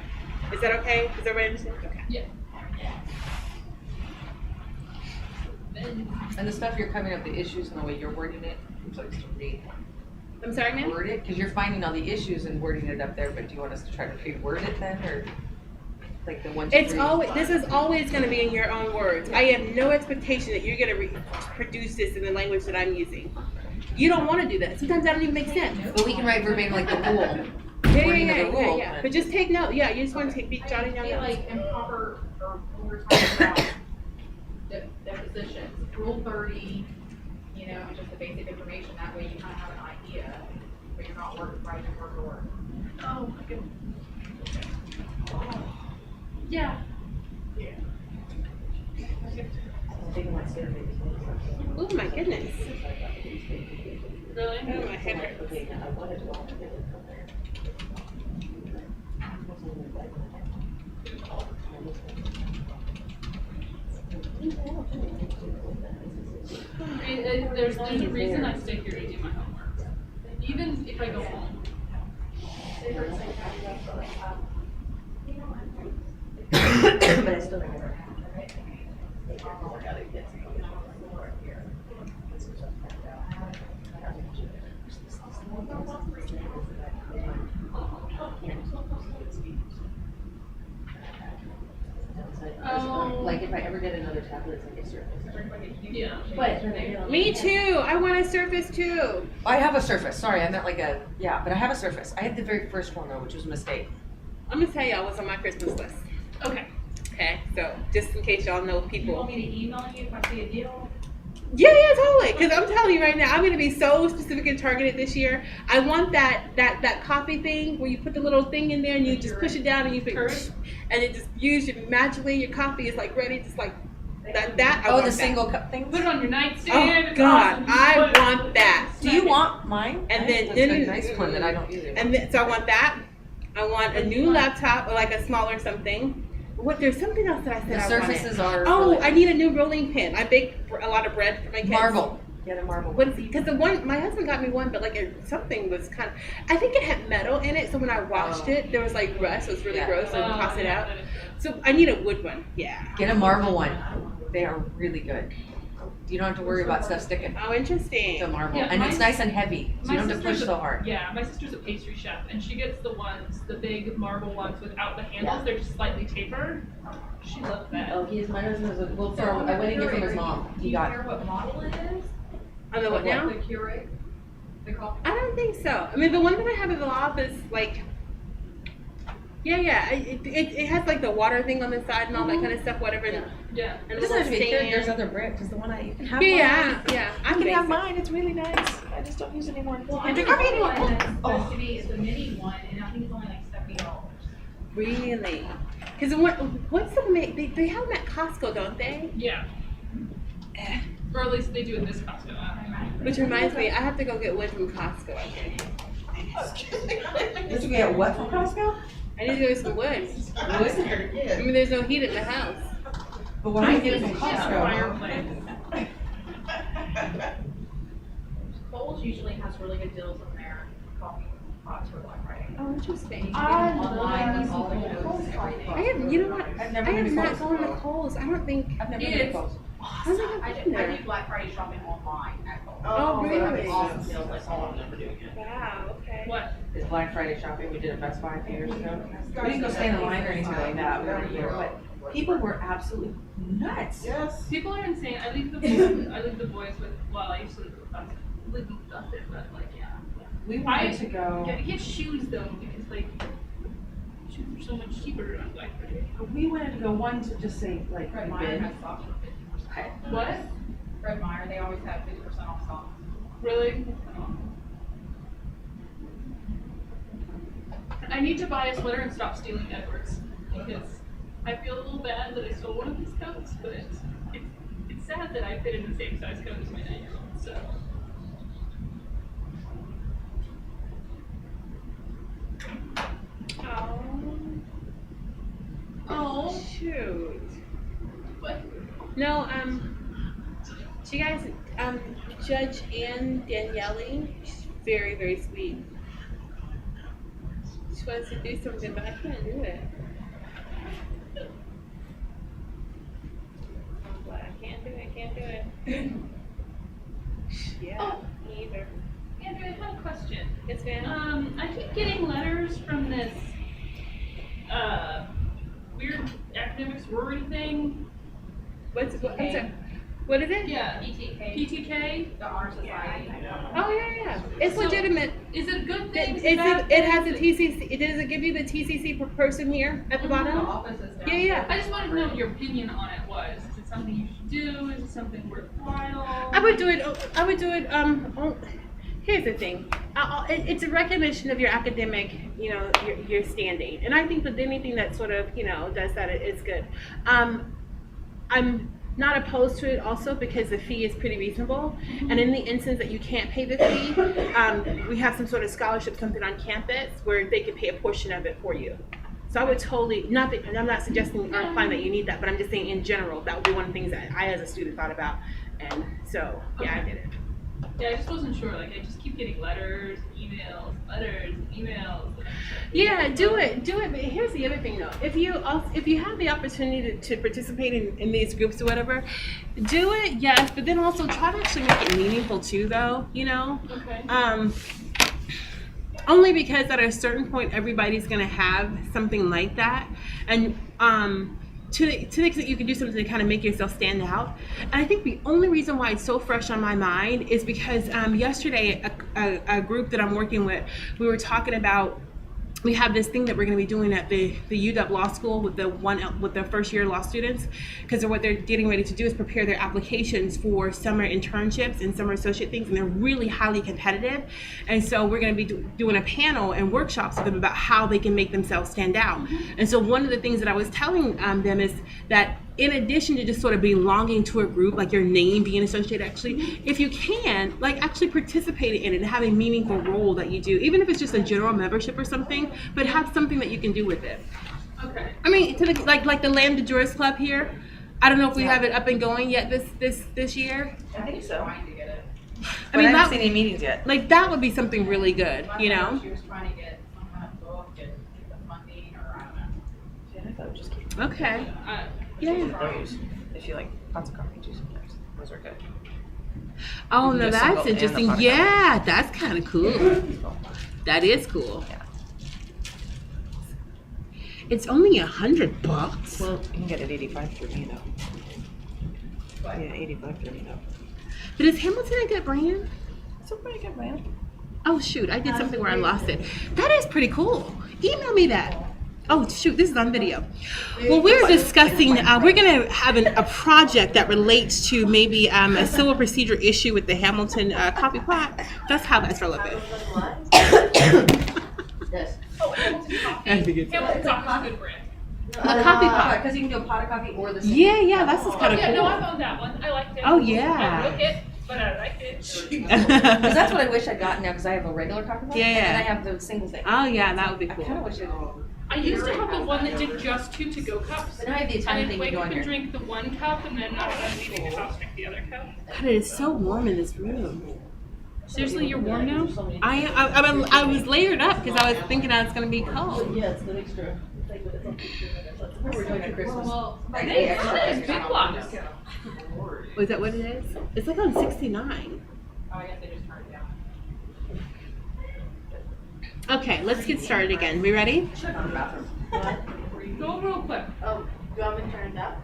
Is that okay? Does everybody understand? Okay. Yeah. And the stuff you're coming up, the issues and the way you're wording it, I'm supposed to read. I'm sorry, ma'am? Word it, because you're finding all the issues and wording it up there, but do you want us to try to reword it then, or like the one, two, It's three? always. This is always going to be in your own words. I have no expectation that you're going to produce this in the language that I'm using. You don't want to do that. Sometimes that don't even make sense. But we can write verbatim like the rule. Yeah, Wording of the rule, yeah. then. But just take note. Yeah, you just want to be jotting down I feel notes. like improper, or when we're talking about depositions, Rule 30, you know, and just the basic information, that way you kind of have an idea, but you're not writing word for word. Oh, my goodness. Yeah. Oh my goodness. Really? Oh, my head hurts. There's a reason I stay here to do my homework. Even if I go home. But I still remember. Oh. Like if I ever get another tablet, it's like a Surface. Yeah. But Me too. I want a Surface too. I have a Surface. Sorry, I meant like a, yeah, but I have a Surface. I had the very first one though, which was a mistake. I'm gonna tell y'all what's on my Christmas list. Okay. Okay, so just in case y'all know You people. want me to email you if I see a deal? Yeah, totally. Because I'm telling you right now, I'm gonna be so specific and targeted this year. I want that coffee thing where you put the little thing in there and you just push it down and you put, and it just magically your coffee is like ready, just like that. I Oh, want the that. single cup thing? Put it on your nightstand. Oh it's God, awesome. I Put it- want that. Do you want mine? And then- That's a nice one that I don't use anymore. And then, so I want that. I want a new laptop or like a smaller something. What? There's something else that I said The I wanted. Surfaces are. Oh, really- I need a new rolling pin. I bake a lot of bread for my kids. Marble. Get a marble. What is it? Because the one, my husband got me one, but like something was kind of, I think it had metal in it. So when I washed it, there was like rust. So it was really Yeah. gross. So I Oh, tossed it yeah, out. that is good. So I need a wood one. Yeah. Get a marble one. They are really good. You don't have to worry about stuff sticking. Oh, interesting. It's a marble. Yeah, And it's my- nice and heavy, so you don't have to push sister's so a- hard. Yeah, my sister's a pastry chef, and she gets the big marble ones without the handles. They're just slightly tapered. She loves that. Oh, my husband was a, well, I went and gave him his mom. Do He you got, care what model it is? On the what now? The Keurig? The coffee? I don't think so. I mean, the one that I have in the office, like, yeah. It has like the water thing on the side and all that kind of stuff, whatever. And, Yeah. and it doesn't have to be little Keurig, there's stand. other bricks, because the one you can have Yeah. I can have basic. mine, it's really nice. I just don't use it anymore. Well, I Drink think coffee the one anymore. that's supposed to be is the mini one, and I think it's only like $70. Really? Because what's the they have them at Costco, don't they? Yeah. Or at least they do in this Costco. Which reminds me, I have to go get wood from Costco. I think. Did you get what from Costco? I need to go get some wood. I mean, there's no heat in the house. But what I get from Costco. Fireplace. Kohl's usually has really good deals on their coffee pots for Black Friday. Oh, interesting. You can get them online with all the codes and everything. I have, you know what? I've I never been have to not Kohl's. gone to Kohl's. I don't think. I've never It been to is Kohl's. awesome. I I think I've been do there. Black Friday shopping online at Kohl's. Oh, They have really? awesome deals like all of them. Wow. Okay. What? It's Black Friday shopping we did at Best Buy a few years ago. We didn't go stand in line or anything like that, we were here, but People were absolutely nuts. Yes. People are insane. I leave the boys with, well, I used to leave them with Dustin, but like, yeah. We wanted to go. Get shoes though, because like, shoes are so much cheaper on Black Friday. We wanted to go one to just say like Fred Meyer has socks for 50%. What? Fred Meyer, they always have 50% off socks. Really? I need to buy a sweater and stop stealing Edwards, because I feel a little bad that I stole one of these coats, but it's sad that I fit in the same size coat as my 9-year-old, so. Oh, shoot. What? No, do you guys, Judge Ann Daniele, she's very, very sweet. She wants to do something, but I can't do it. I can't do it. Yeah, Oh. me either. Andrew, I had a question. Yes, ma'am. I keep getting letters from this, weird academic sorority thing. I'm sorry. What is it? Yeah. PTK, PTK. the Honor Society. Oh, yeah. It's So- legitimate. Is it a good thing? It has a TCC. Does it give you the TCC per person here at the The bottom? office is down. Yeah. I just wanted to know what your opinion on it was. Is it something you should do? Is it something worthwhile? I would do it. Here's the thing. It's a recognition of your academic, your standing, and I think that anything that sort of, does that is good. I'm not opposed to it also because the fee is pretty reasonable, and in the instance that you can't pay the fee, we have some sort of scholarship, something on campus where they can pay a portion of it for you. So I would totally, not that, and I'm not suggesting or implying that you need that, but I'm just saying in general, that would be one of the things that I as a student thought about, and so, yeah, I did it. Yeah, I just wasn't sure. Like, I just keep getting letters, emails. Yeah, do it. But here's the other thing, though. If you have the opportunity to participate in these groups or whatever, do it. Yes, but then also try to actually make it meaningful too, though. Okay. Only because at a certain point everybody's gonna have something like that, and to the extent you can do something to kind of make yourself stand out. And I think the only reason why it's so fresh on my mind is because yesterday a group that I'm working with, we were talking about, we have this thing that we're going to be doing at the UW Law School with the first year law students, because what they're getting ready to do is prepare their applications for summer internships and summer associate things, and they're really highly competitive. And so we're going to be doing a panel and workshops with them about how they can make themselves stand out. And so one of the things that I was telling them is that in addition to just sort of belonging to a group, like your name being associated, actually, if you can, like actually participate in it and have a meaningful role that you do, even if it's just a general membership or something, but have something that you can do with it. Okay. I mean, to the, like the Lambda Jurist Club here, I don't know if we have it up and going yet this year. I think so. Trying to get it. I mean, I haven't that, seen any meetings yet. like that would be something really good, My you mother, know? She was trying to get some kind of book and get the funding, or I don't know. Yeah, I thought it was just keep Okay. Yeah. those. If you like lots of coffee juice sometimes. Those are good. Oh You no, can do a that's single and a interesting. pot of Yeah, that's kind of cool. That is cool. Yeah. It's only $100. Well, you can get it 85 through me though. Yeah, 85 through me though. But is Hamilton a good brand? It's a pretty good brand. Oh shoot, I did something where I lost it. That is pretty cool. Email me that. Oh shoot, this is on video. Well, we're discussing, we're gonna have a project that relates to maybe a civil procedure issue with the Hamilton coffee pot. That's how that's relevant. Yes. I think it's- Hamilton Coffee's a good brand. A coffee pot. Because you can do a pot of coffee or the single. Yeah, that's just Oh, kind of yeah, no, I cool. found that one. I liked it. Oh, I yeah. broke it, but I liked it. Because that's what I wish I'd gotten now, because I have a regular coffee pot. Yeah, And yeah. then I have the single thing. Oh yeah, that would be I kind of cool. wish it. I used to have the one that did just 2 to-go cups. But now I have the I Italian would thing wake to go up in and here. drink the 1 cup, and then after I'm leaving the house, drink the other cup. God, it is so warm in this room. Seriously, you're warm now? I was layered up because I was thinking I was gonna be cold. Yeah, it's the extra. We're doing it Christmas. Well, Like, they extra there's extra big blocks. Was that what it is? It's like on 69. Oh, I guess they just turned it down. Okay, let's get started again. We ready? Go real quick. You want me to turn it up?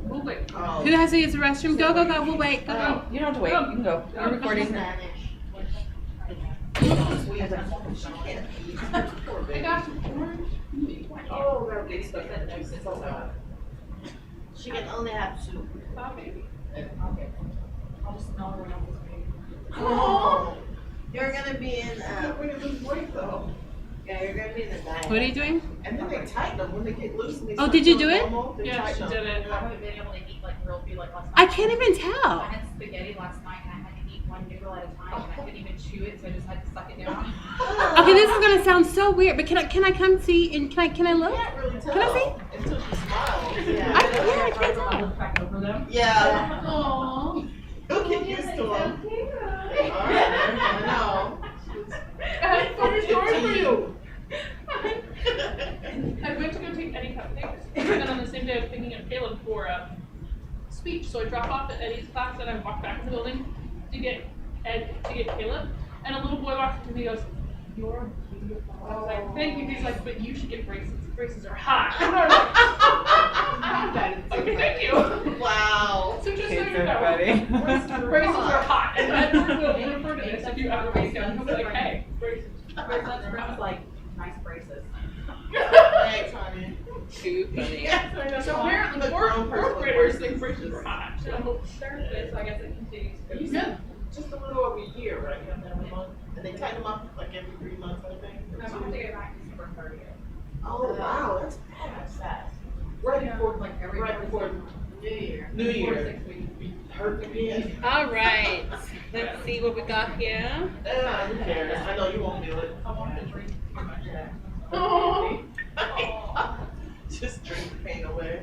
We'll wait. Oh. Who has to use the restroom? Go, we'll wait, go. You don't have to wait, you can go. You're recording. Spanish. I got you. Oh, that'll be so bad. She can only have two. Oh, maybe. Okay. I'll just smell everyone else's food. Oh, you're gonna be in, yeah, you're gonna be in the diet. What are you doing? And then they tighten them when they get loose. And they Oh, start did you doing do it? normal, they Yeah, tighten she them. did it. I haven't been able to eat like real food like last night. I can't even I tell. had spaghetti last night and I had to eat one noodle at a time and I couldn't even chew it, so I just had to suck it down. Okay, this is gonna sound so weird, but can I come see and can I look? You can't really tell Can I see? until she smiles. Yeah. I can't I tell. look back over them. Yeah. Aww. You'll get used to them. All right, I know. I have a funny story for you. you. I went to go take Eddie cupcakes, and on the same day I was picking up Caleb for a speech. So I dropped off at Eddie's class, and I walked back in the building to get Caleb. And a little boy walks up to me and goes, "You're beautiful." I was like, "Thank you." He's like, "But you should get braces. Braces are hot." And I was like, "Okay, thank you." Wow. So just so you know, braces are hot, and Edward will refer to this if you ever meet him. He'll be like, "Hey, braces." Braces are like nice braces. Thanks, honey. Too funny. So apparently, The grown person fourth graders with think braces braces are are hot. So Thursday, so I guess it continues. You said just a little over a year, right? Every month. And they tighten them up like every 3 months, I think. or I'm two. gonna get back December 30th. Oh, wow, that's fast. Right before, Like every right before New Year. New 4 to Year. 6 weeks. Hurt again. All right, let's see what we got here. Who cares? I know you won't do it. I want to drink too much of that. Oh. Just drink the pain away.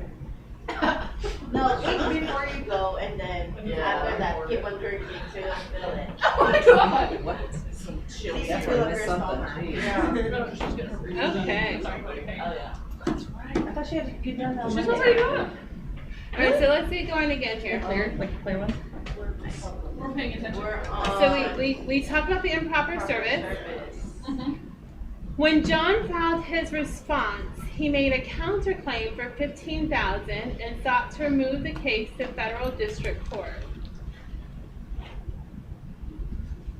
No, eat before you go, and then Yeah. after that, keep on drinking till you feel it. Oh my god. What? Some chill. Please That's fill where I up missed your something, stomach. geez. Yeah. No, she's getting her braces. Okay. Sorry, okay. yeah. That's right. I thought she had to get done that She's Monday. already done. All right, so let's see going again here. Clear, like clear one? We're paying attention. We're on. So we talked about the improper service. Mhm. When John filed his response, he made a counterclaim for $15,000 and sought to remove the case to federal district court.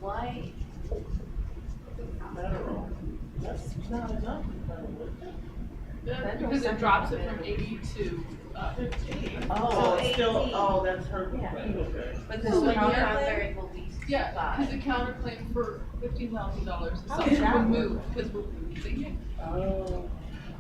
Why? Federal. That's not enough. Because it drops it from 80 to 15. Oh, So it's still, 18. oh, that's her. Yeah. Okay. But So this when you're counterclaim? under, it will be yeah, because the counterclaim for $15,000 is How sought does to that remove because we're releasing it. Oh.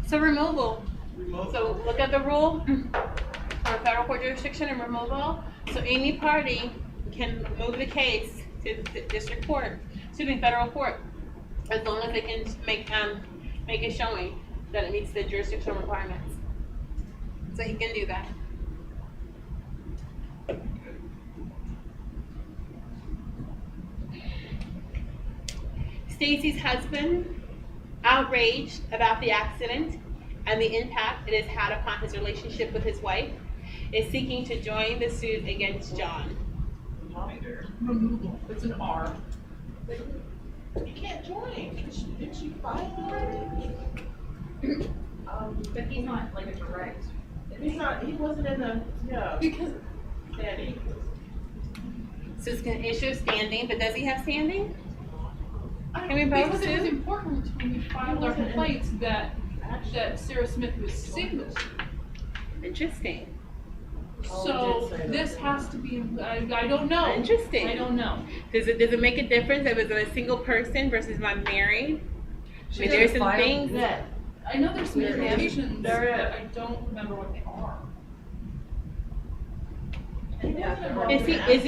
So removal. Remote. So look at the rule for federal court jurisdiction and removal. So any party can move the case to the district court, federal court, as long as they can make a showing that it meets the jurisdictional requirements. So he can do that. Stacy's husband, outraged about the accident and the impact it has had upon his relationship with his wife, is seeking to join the suit against John. Removal. It's an R. You can't join. Did she file already? But he's not like a direct. He's not, he wasn't in the, yeah. Because Daddy. So it's gonna issue standing, but does he have standing? Can we both because it was sue? important when we filed our complaints that Sarah Smith was single. Interesting. Oh, So it did say that. this has to be, I don't know. Interesting. I don't know. Does it make a difference if it's a single person versus I'm married? I mean, there's some things. Yeah. I know there's some There is. implications, but There is. I don't remember what they are. Is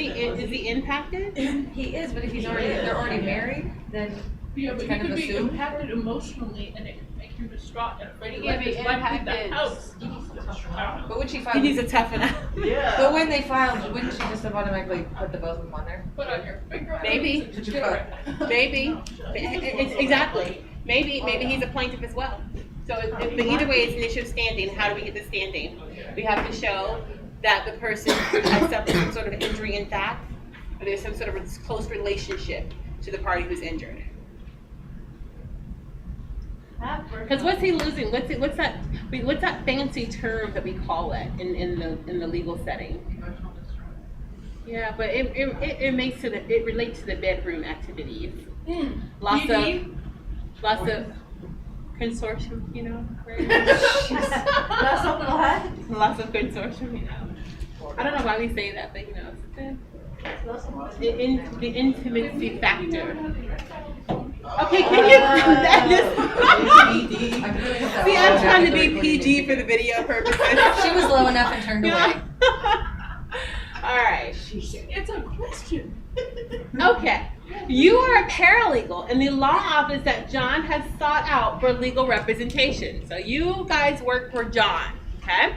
he impacted? He is, but if he's already, if they're already married, then Yeah, It's but kind he of could be assumed. impacted emotionally and it could make him distraught and afraid to He let could be his wife leave impacted. the house. I don't know. but when she He filed, needs to toughen up. Yeah. but when they filed, wouldn't she just have automatically put the both of them on there? Put on your finger. Maybe. Just get it right. Maybe. Exactly. Maybe he's a plaintiff as well. So, but either way, it's an issue of standing. How do we get the standing? We have to show that the person has suffered some sort of injury in fact, or there's some sort of a close relationship to the party who's injured. Because what's he losing? What's that fancy term that we call it in the legal setting? Emotional distress. Yeah, but it makes it relates to the bedroom activities. Lots PD? of consortium, you know. That's a what? Lots of consortium, you know. I don't know why we say that, but you know, it's the intimacy factor. Okay, can you that just see? I'm trying to be PG for the video purposes. She was low enough and turned away. All right. It's a question. Okay. You are a paralegal in the law office that John has sought out for legal representation. So you guys work for John, okay?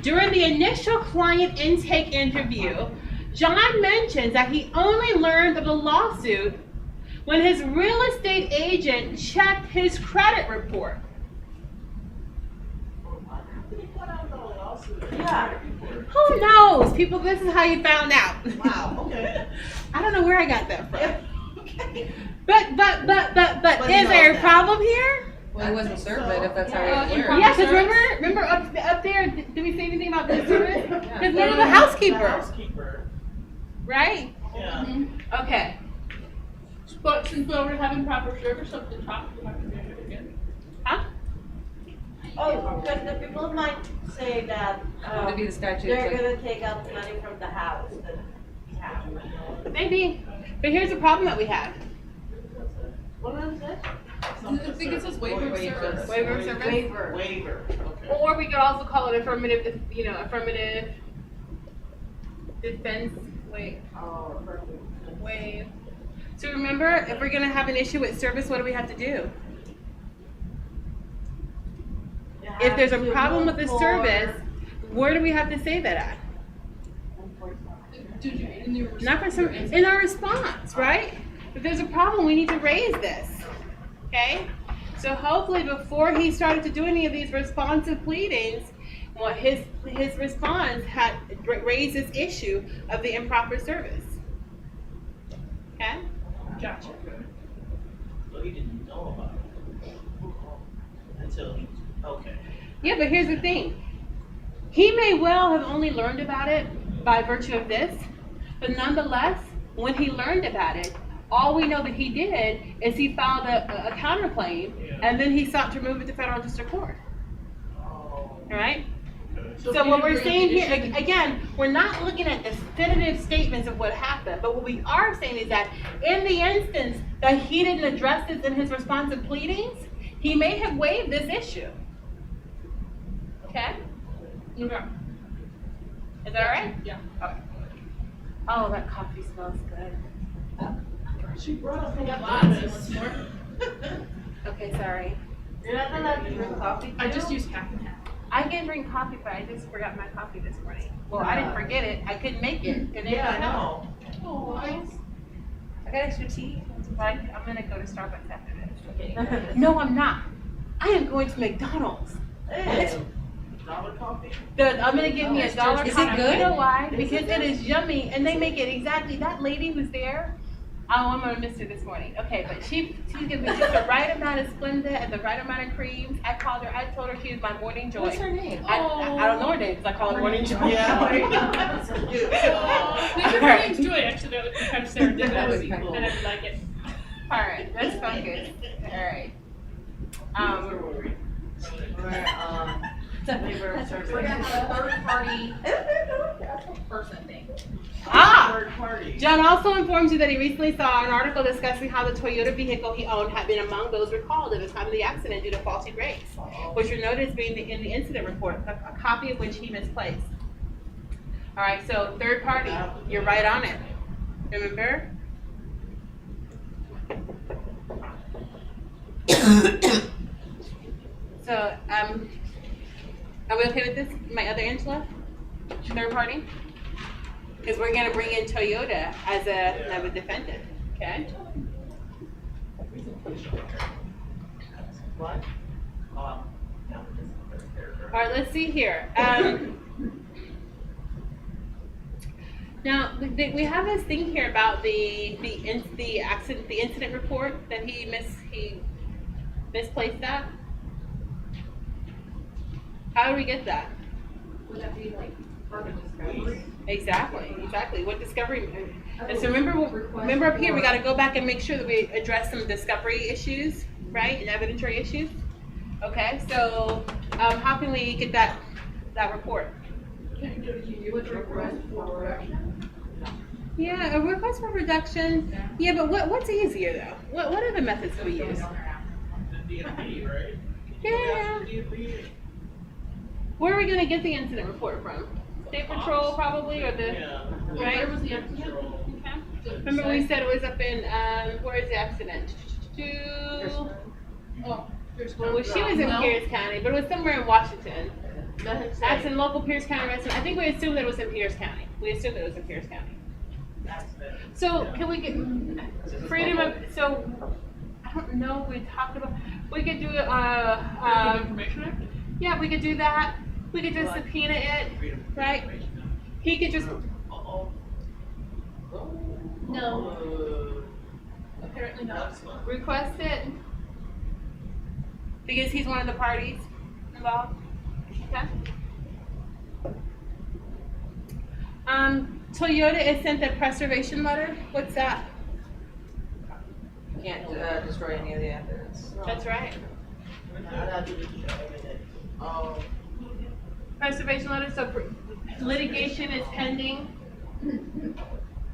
During the initial client intake interview, John mentions that he only learned of the lawsuit when his real estate agent checked his credit report. Yeah. Who knows? People, this is how you found out. Wow, okay. I don't know where I got that from. Okay. But he is there a knows that. problem here? Well, he wasn't served it if that's how Yeah, he you learned. Yeah, because remember up there, did we say anything about the service? Because remember the housekeeper, Housekeeper, right? yeah. Okay. But since we already have improper service up the top, we have to do it again. Huh? Oh, because the people might say that, Would it be the statute? they're like- gonna take out the money from the house that we have. Maybe. But here's the problem that we have. What was it? I think it says waiver of service. Waiver of service. Waiver. Waiver, okay. Or we could also call it affirmative defense, Oh, perfect. waive. So remember, if we're gonna have an issue with service, what do we have to do? You have If there's a to problem with look the for- service, where do we have to say that at? Did you, in your Not for some, in our response, right? If there's a problem, we need to raise this, okay? So hopefully before he started to do any of these responsive pleadings, well, his response had raised this issue of the improper service. Okay? Gotcha. So he didn't know about it until he, okay. Yeah, but here's the thing. He may well have only learned about it by virtue of this, but nonetheless, when he learned about it, all we know that he did is he filed a counterclaim, and then he sought to remove it to federal district court. Oh. All right? So So if what you we're agree saying with the here, issue- again, we're not looking at definitive statements of what happened, but what we are saying is that in the instance that he didn't address this in his responsive pleadings, he may have waived this issue. Okay? Okay. Is that all right? Yeah. Oh, that coffee smells good. She brought up Lots. Okay, sorry. You're not allowed to drink coffee? I too? just use half and half. I can drink coffee, but I just forgot my coffee this morning. Well, I didn't forget it. I couldn't make it. Yeah, I know. Oh, I got extra tea. I'm gonna go to Starbucks after this. Okay. No, I'm not. I am going to McDonald's. Hey, dollar coffee? I'm gonna give me a dollar Is it coffee. good? You know why? Because it is yummy, and they make it exactly. That lady was there. Oh, I'm gonna miss her this morning. Okay, but she gives me just the right amount of Splenda and the right amount of creams. I told her she was my morning joy. What's her name? I don't know her name because I call her morning joy. Yeah. That's so cute. Thank you for name's Joy. Actually, that would be kind of That would be serendipitous, cool. and I would like it. All right, that's fun. Good. All right. Waiver of service. We're gonna have a third party person thing. Third party. John also informs you that he recently saw an article discussing how the Toyota vehicle he owned had been among those recalled at the time of the accident due to faulty brakes, which were noted as being in the incident report, a copy of which he misplaced. All right, so third party, you're right on it. Remember? So, are we okay with this? My other Angela? Third party? Because we're gonna bring in Toyota as a defendant, okay? What? All right, let's see here. Now, we have this thing here about the incident report that he misplaced that? How do we get that? Would that be like part of discovery? Exactly. What discovery? And so remember up here, we got to go back and make sure that we address some discovery issues, right, and evidentiary issues. Okay, so how can we get that report? Can you would request for reduction? Yeah, a request for reduction. Yeah, but what's easier though? What other methods do we use? The DMV, right? Yeah. DMV. Where are we gonna get the incident report from? State Patrol probably, or the Yeah. right? Where was the accident? Patrol. Okay. Remember we said it was up in where is the accident? Oh, there's Well, she was in Pierce County, but it was somewhere in Washington. That's in local Pierce County resident. I think we assumed that it was in Pierce County. So can we get freedom of? So I don't know. We talked about. We could do Freedom of Information Act? Yeah, we could do that. We could just subpoena it, right? He could just No. Apparently not. request it because he's one of the parties involved. Okay. Toyota has sent a preservation letter. What's that? Can't destroy any of the evidence. That's right. I do this every day. Preservation letter. So litigation is pending.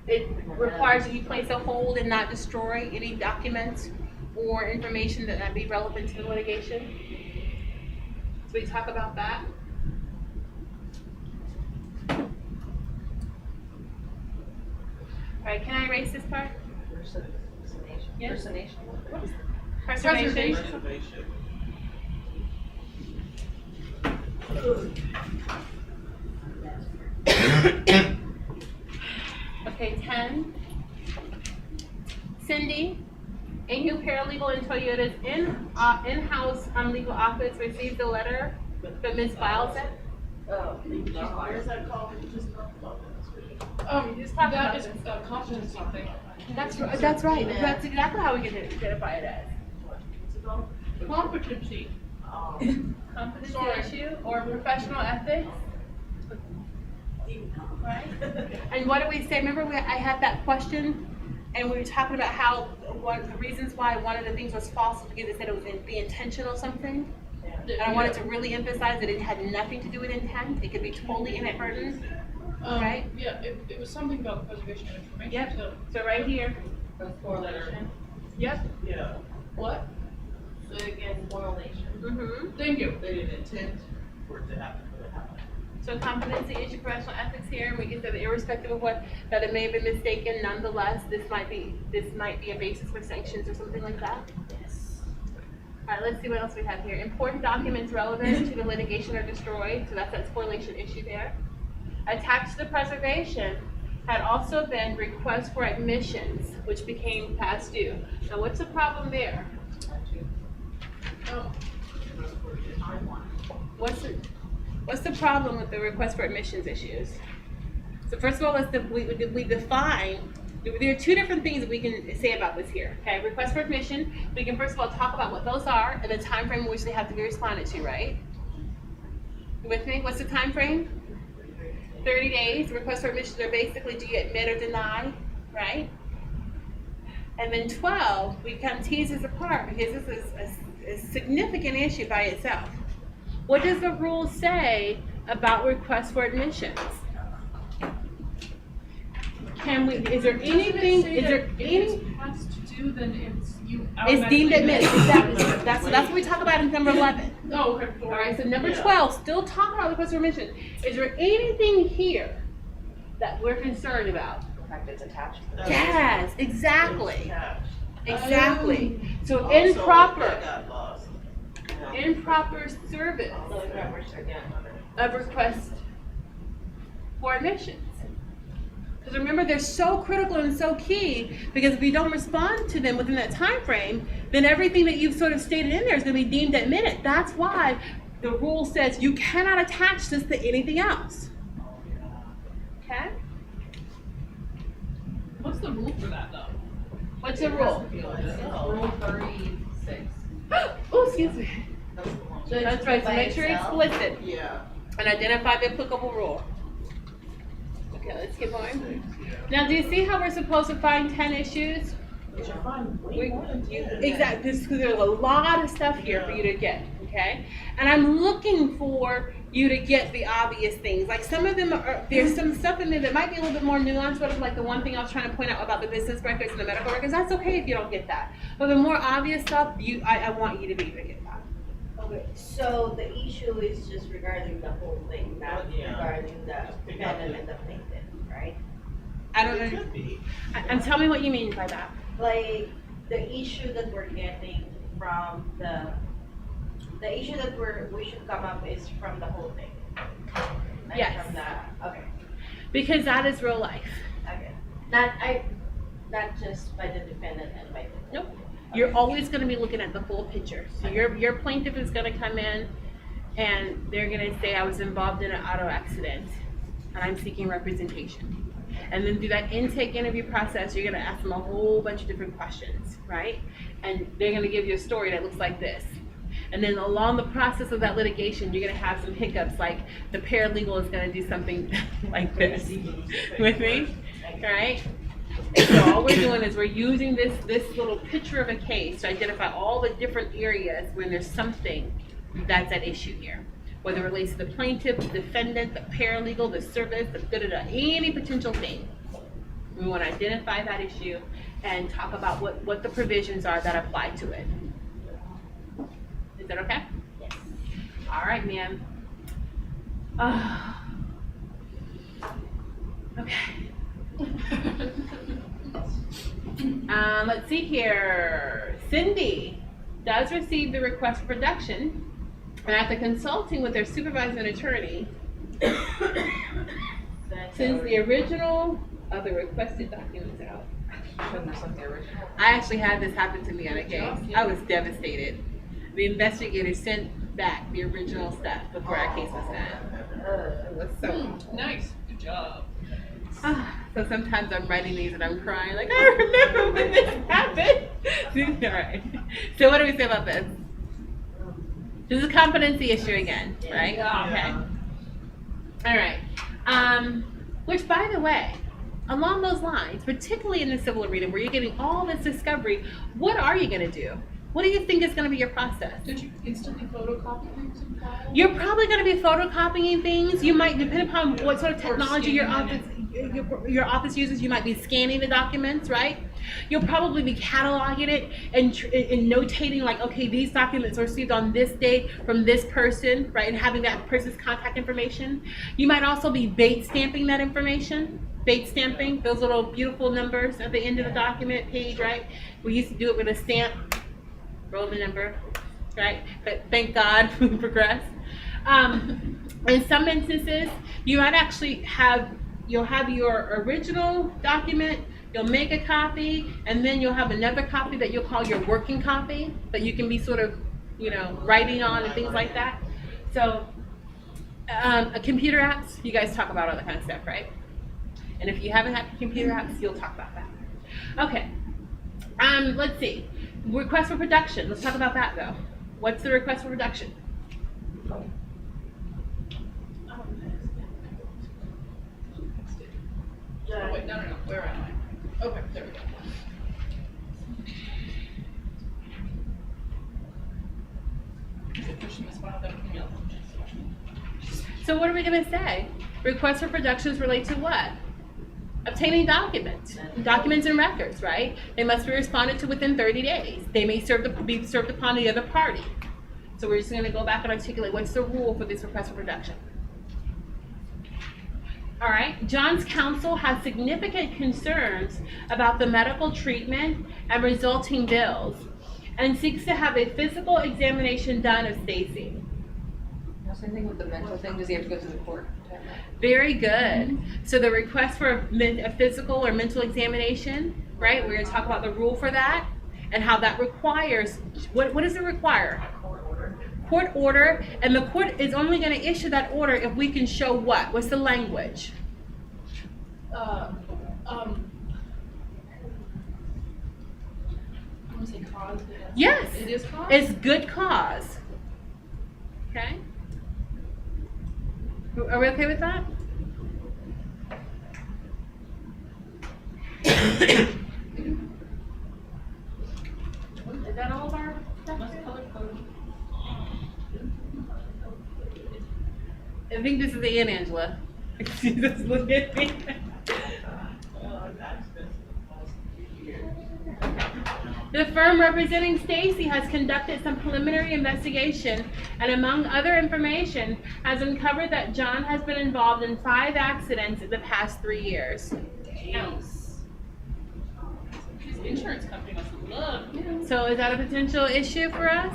It requires that you place a hold and not destroy any documents or information that might be relevant to the litigation. So we talk about that. All right, can I erase this part? Personation. Yes. Personation. Preservation. Reservation. Okay, 10. Cindy, a new paralegal in Toyota's in-house legal office received a letter from Ms. Biles. Where's that called? We just talked about that. That is a competency thing. That's right. That's exactly how we can identify it as. Competency. Competency Sorry. issue or professional ethics. Right? And what did we say? Remember I had that question and we were talking about how one of the reasons why one of the things was false was because they said it was the intentional something. And I wanted to really emphasize that it had nothing to do with intent. It could be totally inadvertent. Right? Yeah, it was something about preservation of information. Yep. So, So right here. Correlation. Yep. Yeah. what? So again, correlation. Mm-hmm. Thank you. They didn't intend for it to happen, but it happened. So competency issue, professional ethics here, and we can say that irrespective of what, that it may have been mistaken, nonetheless, this might be a basis for sanctions or something like that. Yes. All right, let's see what else we have here. Important documents relevant to the litigation are destroyed, so that's that spoliation issue there. Attached to the preservation had also been requests for admissions, which became past due. Now, what's the problem there? Oh, What's the problem with the request for admissions issues? So first of all, we define. There are two different things that we can say about this here. Okay, request for admission. We can first of all talk about what those are and the time frame in which they have to be responded to. Right? You with me? What's the time frame? 30 days. Request for admissions are basically do you admit or deny, right? And then 12, we kind of tease this apart because this is a significant issue by itself. What does the rule say about requests for admissions? Is there anything, if it's past due, then it's you it's deemed automatically admitted, exactly. That's what we talk about in number 11. Oh, okay. All right, so number 12, still talking about request for admission. Is there anything here that we're concerned about? The fact that it's attached. Yes, exactly. Yeah. Exactly. So Also, that improper got lost. service of request for admissions. Because remember, they're so critical and so key because if you don't respond to them within that time frame, then everything that you've sort of stated in there is going to be deemed admitted. That's why the rule says you cannot attach this to anything else. Okay? What's the rule for that though? What's the rule? Rule 36. Oh, excuse me. That's the one. So it's That's right, so by make sure it's itself? explicit Yeah. and identify the applicable rule. Okay, let's keep going. Now, do you see how we're supposed to find 10 issues? You should find way more than 10. Exactly, because there's a lot of stuff here for you to get, okay? And I'm looking for you to get the obvious things. Like some of them are, there's some stuff in there that might be a little bit more nuanced, but like the one thing I was trying to point out about the business records and the medical records, that's okay if you don't get that. But the more obvious stuff, I want you to be able to get that. Okay, so the issue is just regarding the whole thing, not Yeah. regarding the defendant and the plaintiff, right? I don't It know. could be. And tell me what you mean by that. Like, the issue that we're getting from the issue that we should come up is from the whole thing. Like Yes. From the, okay, Because that is real life. okay. Not just by the defendant and by the. Nope. You're always going to be looking at the full picture. So your plaintiff is going to come in and they're going to say, I was involved in an auto accident and I'm seeking representation. And then through that intake interview process, you're going to ask them a whole bunch of different questions, right? And they're going to give you a story that looks like this. And then along the process of that litigation, you're going to have some hiccups, like the paralegal is going to do something like this with me, right? And so all we're doing is we're using this little picture of a case to identify all the different areas when there's something that's at issue here. Whether it relates to the plaintiff, the defendant, the paralegal, the service, the any potential thing. We want to identify that issue and talk about what the provisions are that apply to it. Is that okay? Yes. All right, ma'am. Okay. Let's see here. Cindy does receive the request for production, and after consulting with their supervisor and attorney, since the original of the requested documents out. Shouldn't have sent the original. I actually had this happen to me on a case. I was devastated. The investigator sent back the original stuff before our case was done. It was so. Nice, good job. So sometimes I'm writing these and I'm crying, like, I remember when this happened. All right. So what do we say about this? This is a competency issue again, right? Yeah. Okay. All right. Which, by the way, along those lines, particularly in the civil arena where you're getting all this discovery, what are you going to do? What do you think is going to be your process? Did you instantly photocopy things and files? You're probably going to be photocopying things. You might, depending upon what sort of technology your office uses, you might be scanning the documents, right? You'll probably be cataloging it and notating like, okay, these documents were received on this date from this person, right? And having that person's contact information. You might also be bait stamping that information. Bait stamping, those little beautiful numbers at the end of the document page, right? We used to do it with a stamp, roll the number, right? But thank God we progressed. In some instances, you might actually you'll have your original document, you'll make a copy, and then you'll have another copy that you'll call your working copy that you can be sort of, writing on and things like that. So, computer apps, you guys talk about all that kind of stuff, right? And if you haven't had computer apps, you'll talk about that. Okay. Let's see. Request for production. Let's talk about that though. What's the request for production? Oh, wait, no, where am I? Okay, there we go. Pushing this file down from the other. So what are we going to say? Requests for productions relate to what? Obtaining documents. Documents and records, right? They must be responded to within 30 days. They may be served upon the other party. So we're just going to go back and articulate what's the rule for this request for production. All right, John's counsel has significant concerns about the medical treatment and resulting bills and seeks to have a physical examination done of Stacy. Same thing with the mental thing. Does he have to go to the court? Very good. So the request for a physical or mental examination, right? We're going to talk about the rule for that and how that requires, what does it require? Court order, and the court is only going to issue that order if we can show what? What's the language? to say cause, but that's- Yes. It is cause? It's good cause. Okay? Are we okay with that? Is that all of our stuff? Must color code. I think this is the end, Angela. She just looked at me. The firm representing Stacy has conducted some preliminary investigation and among other information has uncovered that John has been involved in 5 accidents in the past 3 years. His insurance company must love him. So is that a potential issue for us?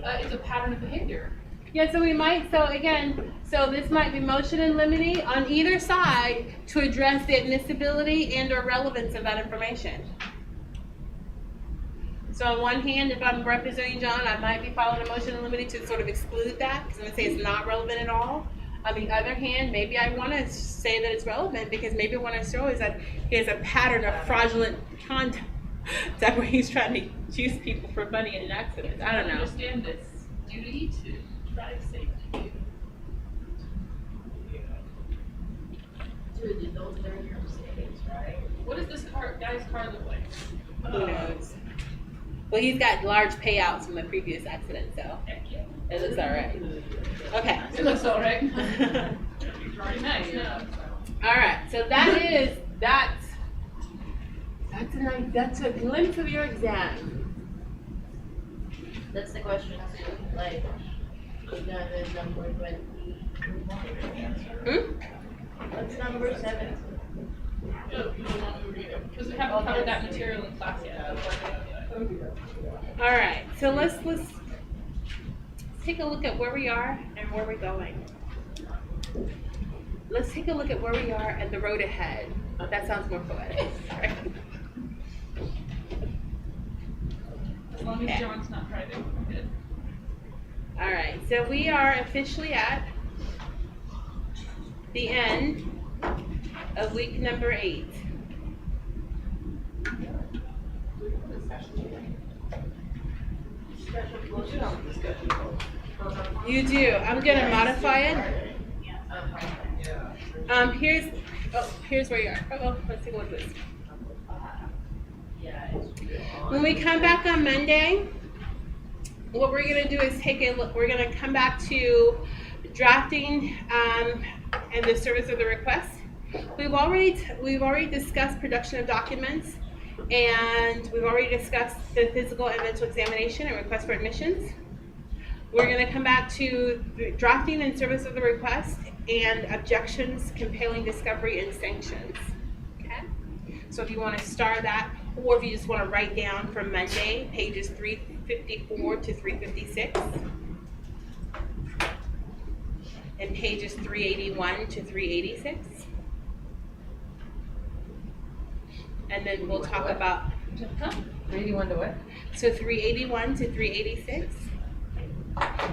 It's a pattern of behavior. Yeah, so we might, so again, so this might be motion in limine on either side to address the admissibility and or relevance of that information. So on one hand, if I'm representing John, I might be filing a motion in limine to sort of exclude that, because I'm gonna say it's not relevant at all. On the other hand, maybe I wanna say that it's relevant, because maybe what I show is that he has a pattern of fraudulent conduct. That where he's trying to use people for money in accidents. I don't know. Understand this duty to drive safely. Dude, those are your mistakes, right? What does this guy's car look like? Who knows? Well, he's got large payouts from the previous accident, so Heck yeah. it looks all right. Okay. It looks all right. Nice, no. All right. So that's a glimpse of your exam. That's the question too, like, we got the number 20. What's number 7? Because we haven't covered that material in class yet. All right. So let's take a look at where we are and where we're going. Let's take a look at where we are and the road ahead. That sounds more poetic. Right? As long as John's not driving, we're good. All right, so we are officially at the end of week number 8. You do. I'm gonna modify it. Here's where you are. Oh, let's take a look at this. When we come back on Monday, what we're gonna do is take a look. We're gonna come back to drafting and the service of the request. We've already discussed production of documents, and we've already discussed the physical and mental examination and request for admissions. We're gonna come back to drafting and service of the request and objections, compelling discovery, and sanctions. Okay? So if you want to start that, or if you just want to write down from Monday, pages 354 to 356, and pages 381 to 386. And then we'll talk about 81 to what? so 381 to 386,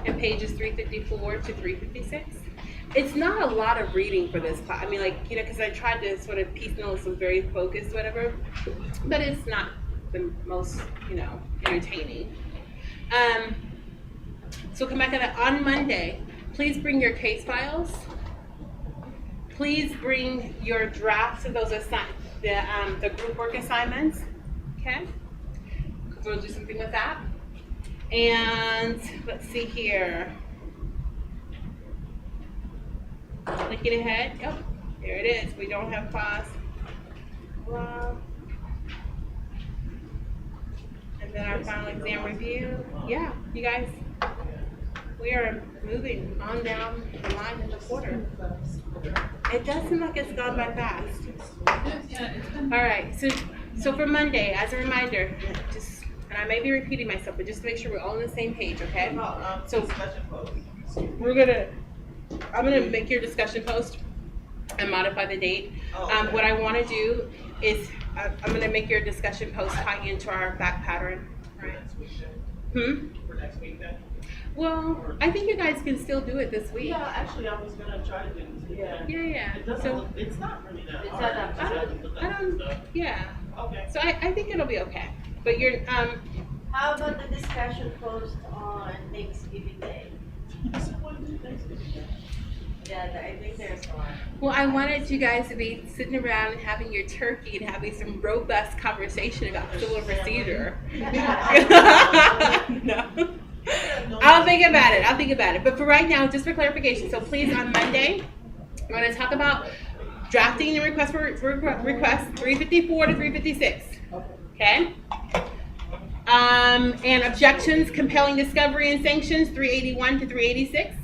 and pages 354 to 356. It's not a lot of reading for this class. I mean, like, because I tried to sort of piecemeal some very focused, whatever, but it's not the most, entertaining. So come back on Monday. Please bring your case files. Please bring your drafts of those the group work assignments. Okay? Because we'll do something with that. And let's see here. Looking ahead. Oh, there it is. We don't have class. Wow. And then our final exam review. Yeah, you guys, we are moving on down the line in the quarter. It does seem like it's gone by fast. Yeah, it's been. All right, so for Monday, as a reminder, and I may be repeating myself, but just to make sure we're all on the same page, okay? So Discussion post. I'm gonna make your discussion post and modify the date. Okay. What I want to do is I'm gonna make your discussion post tie into our back pattern. For next week Hmm. For next week then? Well, I think you guys can still do it this week. Yeah, actually, I was gonna try to do this. Yeah. Yeah. It doesn't So look, it's not really that It's hard. not that Just have to look I up don't. stuff. Yeah. Okay. So I think it'll be okay. But you're, How about the discussion post on Thanksgiving Day? Yeah, I think there's one. well, I wanted you guys to be sitting around and having your turkey and having some robust conversation about civil procedure. No. I'll think about it. I'll think about it. But for right now, just for clarification, so please on Monday, we're going to talk about drafting the request for request 354 to 356. Okay. And objections, compelling discovery and sanctions 381 to 386.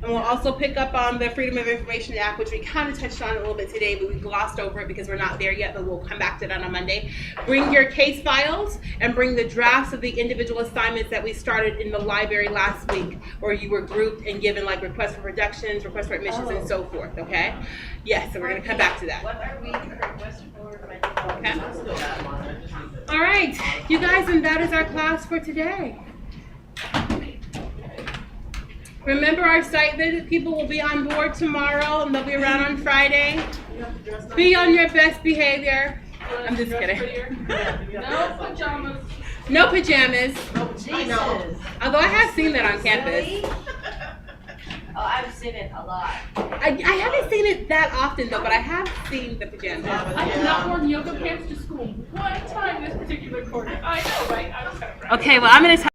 And we'll also pick up on the Freedom of Information Act, which we kind of touched on a little bit today, but we glossed over it because we're not there yet, but we'll come back to that on Monday. Bring your case files and bring the drafts of the individual assignments that we started in the library last week, where you were grouped and given like requests for reductions, requests for admissions, and so forth, okay? Yes, so we're going to come back to that. What are we request for? Okay. All right, you guys, and that is our class for today. Remember our site visit people will be on board tomorrow and they'll be around on Friday. Be on your best behavior. I'm just Dress kidding. prettier. No pajamas. No pajamas. Jesus. Although I have seen that on campus. Really? Oh, I've seen it a lot. I haven't seen it that often though, but I have seen the pajamas. I have not worn yoga pants to school one time this particular quarter. I know, right? I was kind of proud. Okay, well I'm going to tell